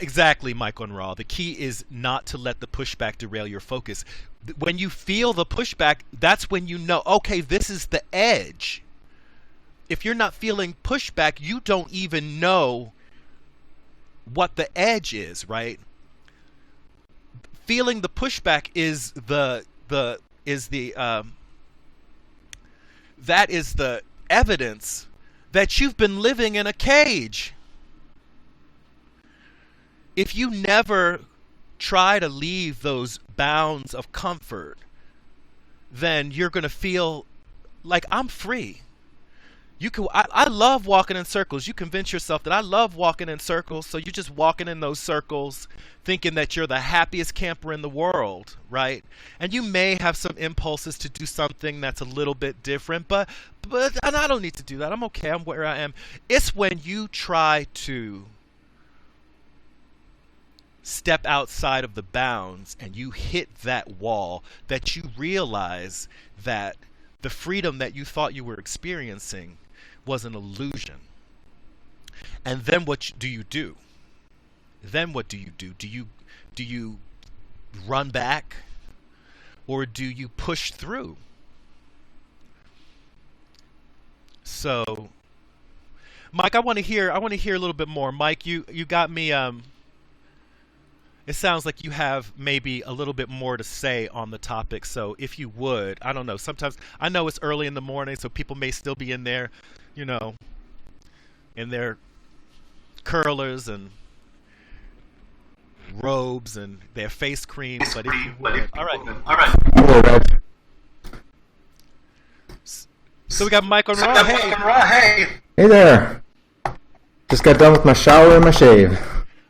Exactly, Michael and Raw. The key is not to let the pushback derail your focus. When you feel the pushback, that's when you know, okay, this is the edge. If you're not feeling pushback, you don't even know what the edge is, right? Feeling the pushback is evidence that you've been living in a cage. If you never try to leave those bounds of comfort, then you're going to feel like I'm free. I love walking in circles. You convince yourself that I love walking in circles, so you're just walking in those circles thinking that you're the happiest camper in the world, right? And you may have some impulses to do something that's a little bit different, but and I don't need to do that. I'm okay. I'm where I am. It's when you try to step outside of the bounds and you hit that wall that you realize that the freedom that you thought you were experiencing was an illusion. And then what do you do? Then what do you do? Do you run back, or do you push through? So, Mike, I want to hear a little bit more. Mike, you got me. It sounds like you have maybe a little bit more to say on the topic. So if you would, I don't know. Sometimes I know it's early in the morning, so people may still be in there, in their curlers and robes and their face cream. But if you would, all right. So we got Mike on Raw. Hey there. Just got done with my shower and my shave.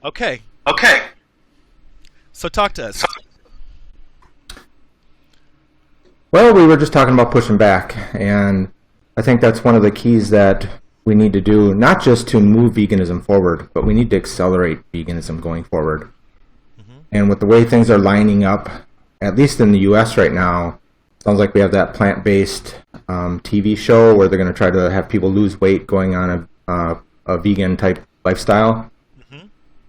Okay. So talk to us. Well, we were just talking about pushing back, and I think that's one of the keys that we need to do, not just to move veganism forward, but we need to accelerate veganism going forward. Mm-hmm. And with the way things are lining up, at least in the U.S. right now, sounds like we have that plant-based TV show where they're going to try to have people lose weight going on a vegan-type lifestyle.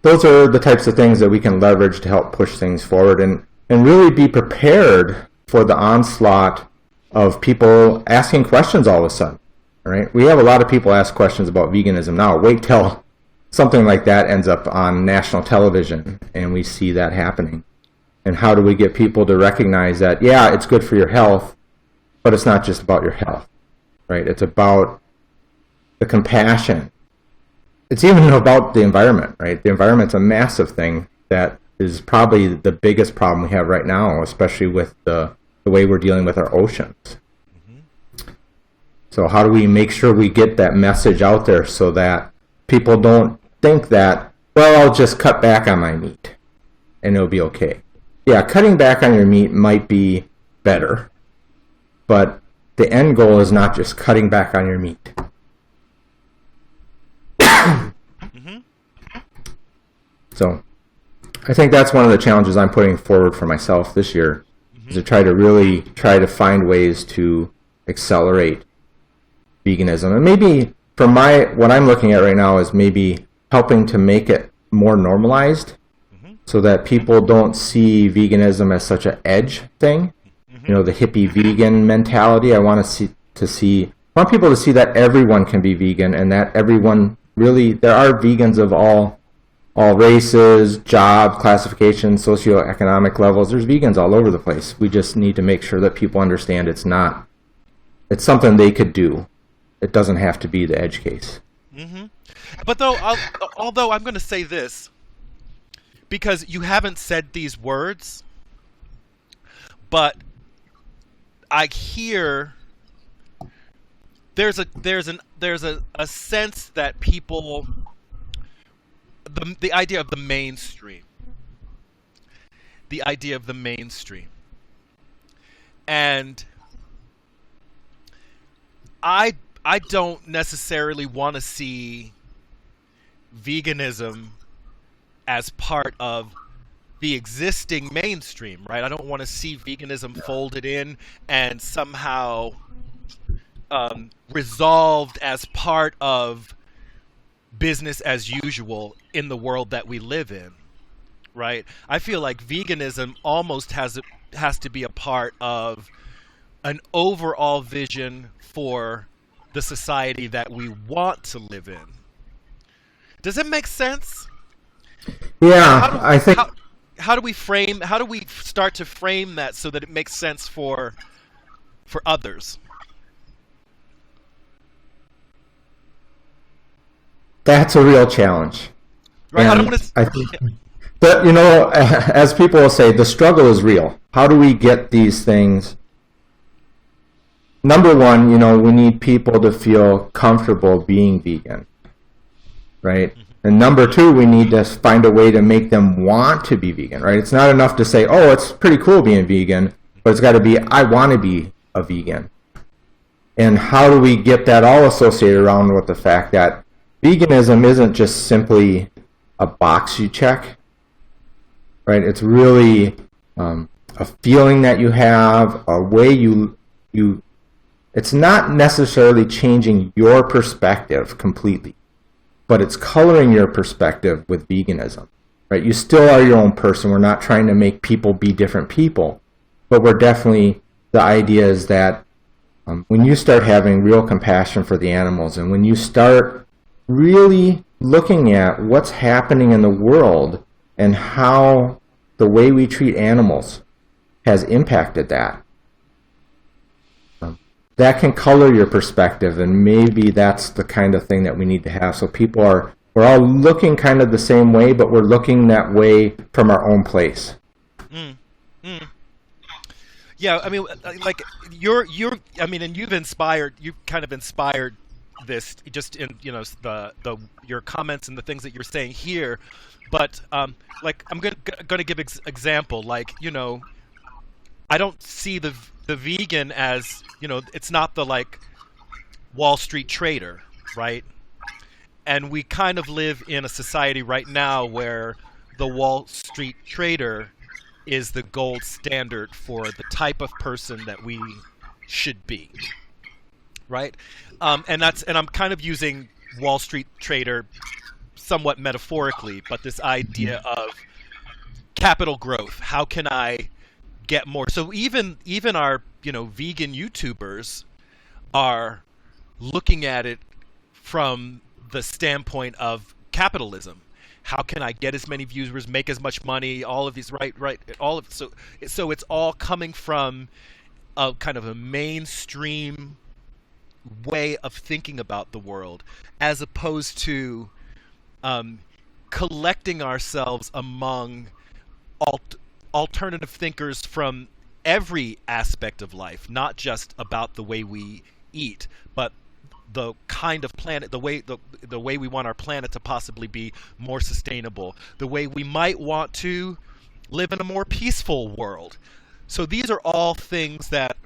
Those are the types of things that we can leverage to help push things forward and really be prepared for the onslaught of people asking questions all of a sudden. Right? We have a lot of people ask questions about veganism now. Wait till something like that ends up on national television and we see that happening. And how do we get people to recognize that, yeah, it's good for your health, but it's not just about your health. Right? It's about the compassion. It's even about the environment, right? The environment's a massive thing that is probably the biggest problem we have right now, especially with the way we're dealing with our oceans. Mm-hmm. So how do we make sure we get that message out there so that people don't think that, well, I'll just cut back on my meat and it'll be okay. Yeah, cutting back on your meat might be better, but the end goal is not just cutting back on your meat. So I think that's one of the challenges I'm putting forward for myself this year, is to try to find ways to accelerate veganism. And maybe what I'm looking at right now is maybe helping to make it more normalized so that people don't see veganism as such an edge thing. The hippie vegan mentality. I want people to see that everyone can be vegan and that everyone really, there are vegans of all races, job classifications, socioeconomic levels. There's vegans all over the place. We just need to make sure that people understand it's something they could do. It doesn't have to be the edge case. Mm-hmm. But although I'm going to say this, because you haven't said these words, but I hear there's a sense that people, the idea of the mainstream, and I don't necessarily want to see veganism as part of the existing mainstream, right? I don't want to see veganism folded in and somehow resolved as part of business as usual in the world that we live in, right? I feel like veganism almost has to be a part of an overall vision for the society that we want to live in. Does it make sense? Yeah, I think. How do we start to frame that so that it makes sense for others? that's a real challenge. Right. And I don't want to. I think that, as people will say, the struggle is real. How do we get these things? Number one, we need people to feel comfortable being vegan, right? And number two, we need to find a way to make them want to be vegan, right? It's not enough to say, oh, it's pretty cool being vegan, but it's got to be, I want to be a vegan. And how do we get that all associated around with the fact that veganism isn't just simply a box you check, right? It's really a feeling that you have, a way you it's not necessarily changing your perspective completely, but it's coloring your perspective with veganism, right? You still are your own person. We're not trying to make people be different people, but we're definitely, the idea is that when you start having real compassion for the animals, and when you start really looking at what's happening in the world and how the way we treat animals has impacted that, that can color your perspective, and maybe that's the kind of thing that we need to have. So we're all looking kind of the same way, but we're looking that way from our own place. Yeah, I mean, like and you've kind of inspired this just in your comments and the things that you're saying here. But like, I'm gonna give example. Like, I don't see the vegan as, it's not the like Wall Street trader, right? And we kind of live in a society right now where the Wall Street trader is the gold standard for the type of person that we should be, right? And I'm kind of using Wall Street trader somewhat metaphorically, but this idea of capital growth. How can I get more? So even our vegan YouTubers are looking at it from the standpoint of capitalism. How can I get as many viewers, make as much money? All of these, right? So it's all coming from a kind of a mainstream way of thinking about the world, as opposed to collecting ourselves among alternative thinkers from every aspect of life, not just about the way we eat, but the kind of planet, the way we want our planet to possibly be more sustainable, the way we might want to live in a more peaceful world. So these are all things that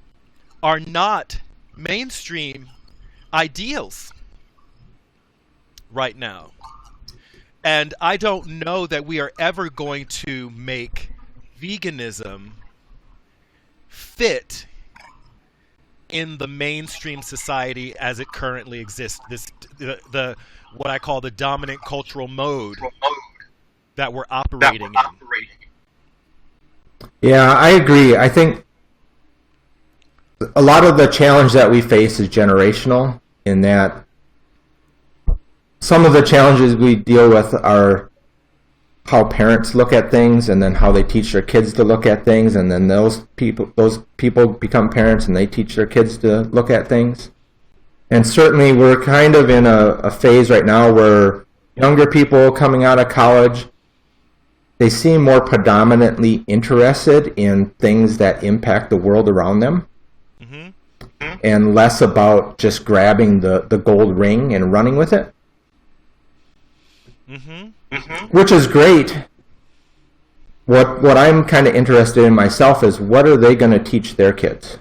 are not mainstream ideals right now. And I don't know that we are ever going to make veganism fit in the mainstream society as it currently exists. The what I call the dominant cultural mode that we're operating in. Yeah, I agree. I think a lot of the challenge that we face is generational, in that some of the challenges we deal with are how parents look at things, and then how they teach their kids to look at things, and then those people become parents and they teach their kids to look at things. And certainly we're kind of in a phase right now where younger people coming out of college, they seem more predominantly interested in things that impact the world around them, and less about just grabbing the gold ring and running with it. Which is great. What I'm kind of interested in myself is, what are they going to teach their kids?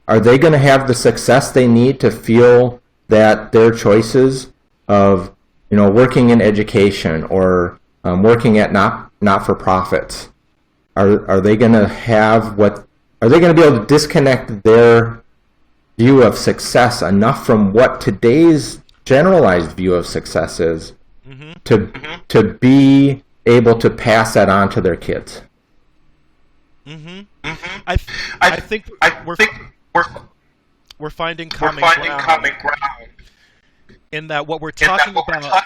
Are they going to have the success they need to feel that their choices of, working in education or working at not-for-profits, are they going to have are they going to be able to disconnect their view of success enough from what today's generalized view of success is, to be able to pass that on to their kids? I think we're finding common ground in that what we're talking about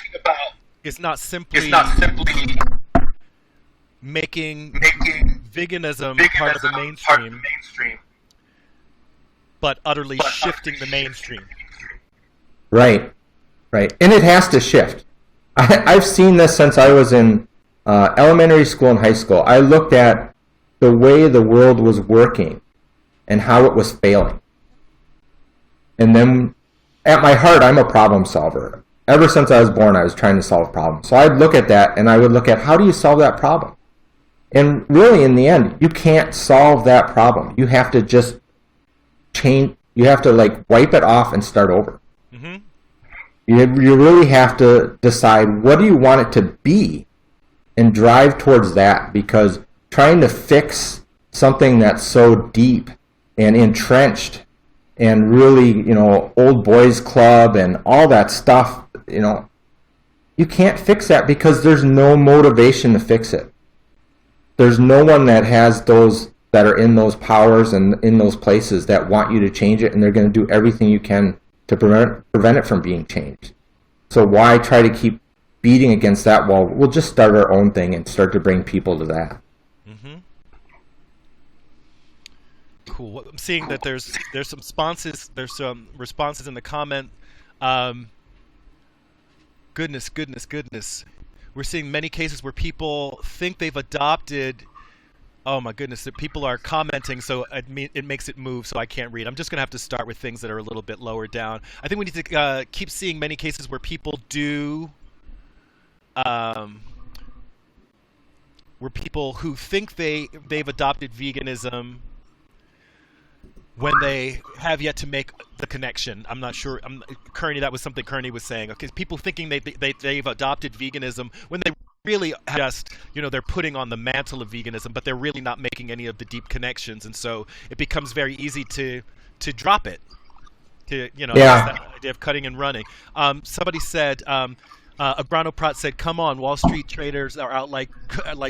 is not simply making veganism part of the mainstream, but utterly shifting the mainstream. Right. right? And it has to shift. I've seen this since I was in elementary school and high school. I looked at the way the world was working and how it was failing. And then at my heart, I'm a problem solver. Ever since I was born, I was trying to solve problems. So I'd look at that and I would look at how do you solve that problem? And really, in the end, you can't solve that problem. You have to just change. You have to like wipe it off and start over. Mm-hmm. You really have to decide what do you want it to be and drive towards that, because trying to fix something that's so deep and entrenched and really, old boys club and all that stuff, you can't fix that because there's no motivation to fix it. There's no one that has those that are in those powers and in those places that want you to change it, and they're going to do everything you can to prevent it from being changed. So why try to keep beating against that wall? We'll just start our own thing and start to bring people to that. Mm-hmm. Cool. Well, I'm seeing that there's some responses. There's some responses in the comment. Goodness. We're seeing many cases where people think they've adopted. Oh my goodness, that people are commenting, so it makes it move, so I can't read. I'm just going to have to start with things that are a little bit lower down. I think we need to keep seeing many cases where people do, where people who think they've adopted veganism when they have yet to make the connection. I'm not sure. Kearney, that was something Kearney was saying. Okay, people thinking they've adopted veganism when they really just, they're putting on the mantle of veganism, but they're really not making any of the deep connections, and so it becomes very easy to drop it. That idea of cutting and running. Somebody said, Agrano Prat said, "Come on, Wall Street traders are out like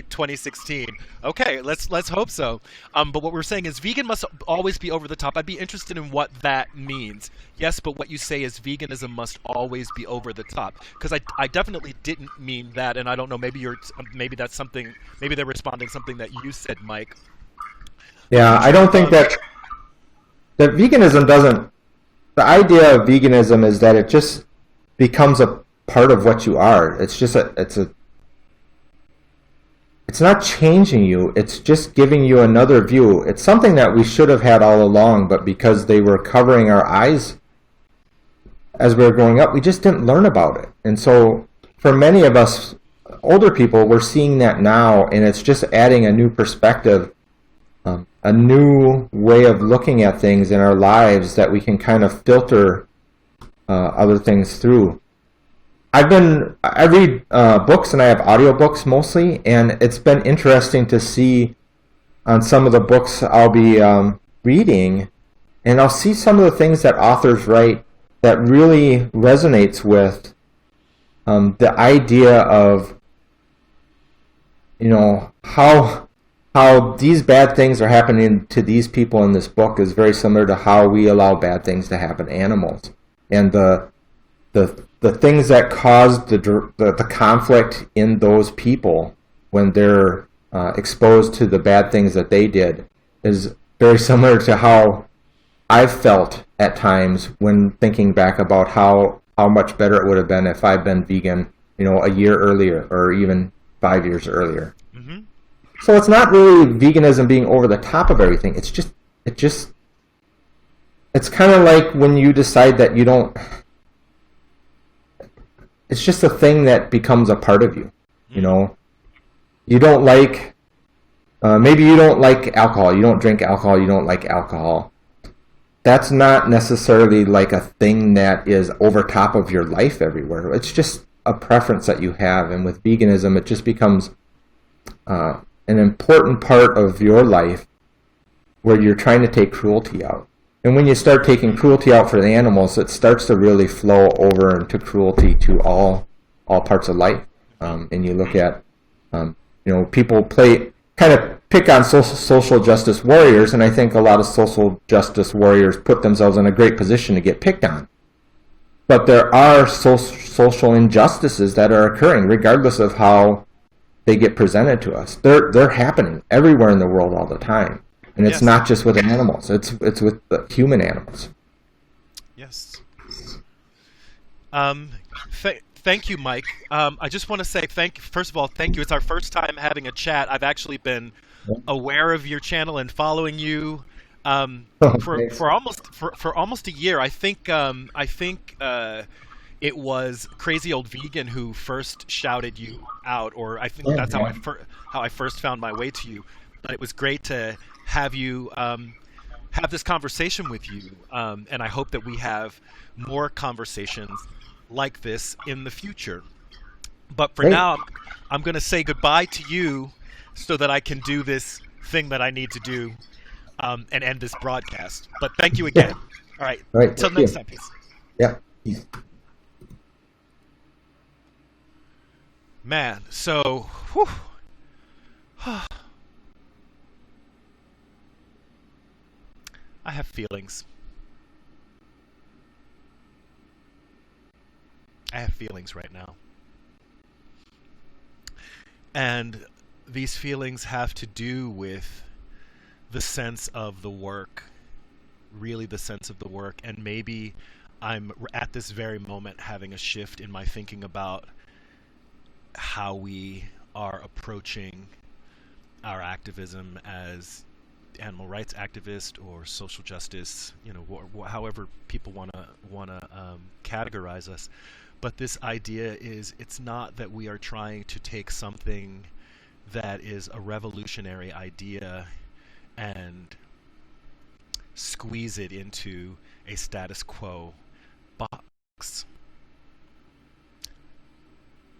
2016." Okay, let's hope so. But what we're saying is vegan must always be over the top. I'd be interested in what that means. Yes, but what you say is veganism must always be over the top, because I definitely didn't mean that, and I don't know. Maybe that's something. Maybe they're responding something that you said, Mike. Yeah, I don't think that veganism doesn't. The idea of veganism is that it just becomes a part of what you are. It's just it's not changing you, it's just giving you another view. It's something that we should have had all along, but because they were covering our eyes as we were growing up, we just didn't learn about it. And so for many of us older people, we're seeing that now, and it's just adding a new perspective, a new way of looking at things in our lives that we can kind of filter other things through. I read books, and I have audiobooks mostly, and it's been interesting to see on some of the books I'll be reading, and I'll see some of the things that authors write that really resonates with the idea of, how these bad things are happening to these people in this book is very similar to how we allow bad things to happen to animals, and the things that cause the conflict in those people when they're exposed to the bad things that they did is very similar to how I've felt at times when thinking back about how much better it would have been if I'd been vegan, a year earlier or even 5 years earlier. Mm-hmm. So it's not really veganism being over the top of everything. It's kind of like when you decide that you don't. It's just a thing that becomes a part of you. You don't like. Maybe you don't like alcohol. You don't drink alcohol. You don't like alcohol. That's not necessarily like a thing that is over top of your life everywhere. It's just a preference that you have. And with veganism, it just becomes an important part of your life where you're trying to take cruelty out. And when you start taking cruelty out for the animals, it starts to really flow over into cruelty to all parts of life. And you look at, people kind of pick on social justice warriors, and I think a lot of social justice warriors put themselves in a great position to get picked on. But there are social injustices that are occurring, regardless of how they get presented to us. They're happening everywhere in the world all the time. And it's not just with animals. It's with the human animals. Yes. Thank you, Mike. I just want to say first of all, thank you. It's our first time having a chat. I've actually been aware of your channel and following you Thanks. for almost a year. I think it was Crazy Old Vegan who first shouted you out, or I think that's how I first found my way to you. But it was great to have you have this conversation with you, and I hope that we have more conversations like this in the future. But for Great. now, I'm going to say goodbye to you so that I can do this thing that I need to do and end this broadcast. But thank you again. All right. All right. Until Thank next you. time. Peace. Yeah. Peace. Man, so whew. I have feelings. I have feelings right now. And these feelings have to do with the sense of the work, really the sense of the work. And maybe I'm at this very moment having a shift in my thinking about how we are approaching our activism as animal rights activists or social justice, however people want to categorize us. But this idea is, it's not that we are trying to take something that is a revolutionary idea and squeeze it into a status quo box.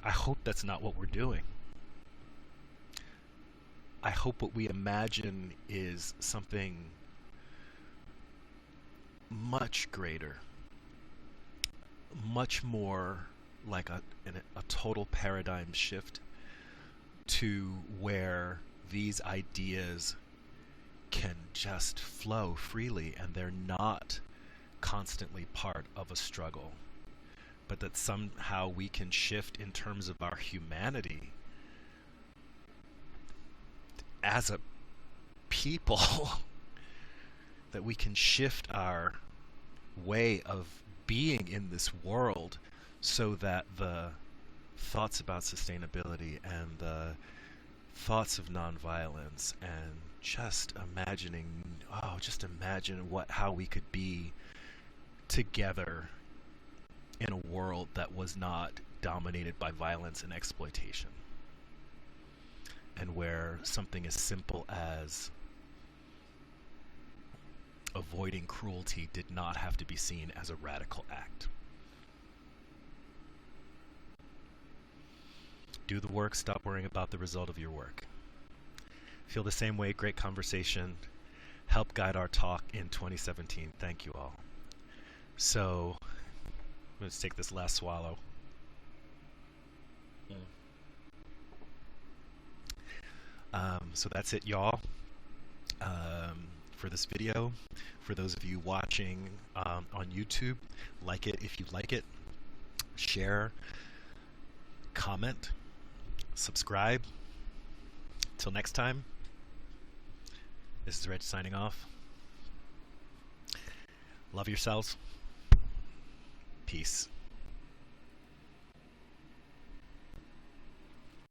I hope that's not what we're doing. I hope what we imagine is something much greater, much more like a total paradigm shift to where these ideas can just flow freely and they're not constantly part of a struggle, but that somehow we can shift in terms of our humanity as a people, that we can shift our way of being in this world so that the thoughts about sustainability and the thoughts of nonviolence and just imagine how we could be together in a world that was not dominated by violence and exploitation, and where something as simple as avoiding cruelty did not have to be seen as a radical act. Do the work, stop worrying about the result of your work. Feel the same way, great conversation. Help guide our talk in 2017. Thank you all. So, let's take this last swallow. So that's it, y'all, for this video. For those of you watching on YouTube, like it if you like it, share, comment, subscribe. Till next time, this is Reg signing off. Love yourselves. Peace.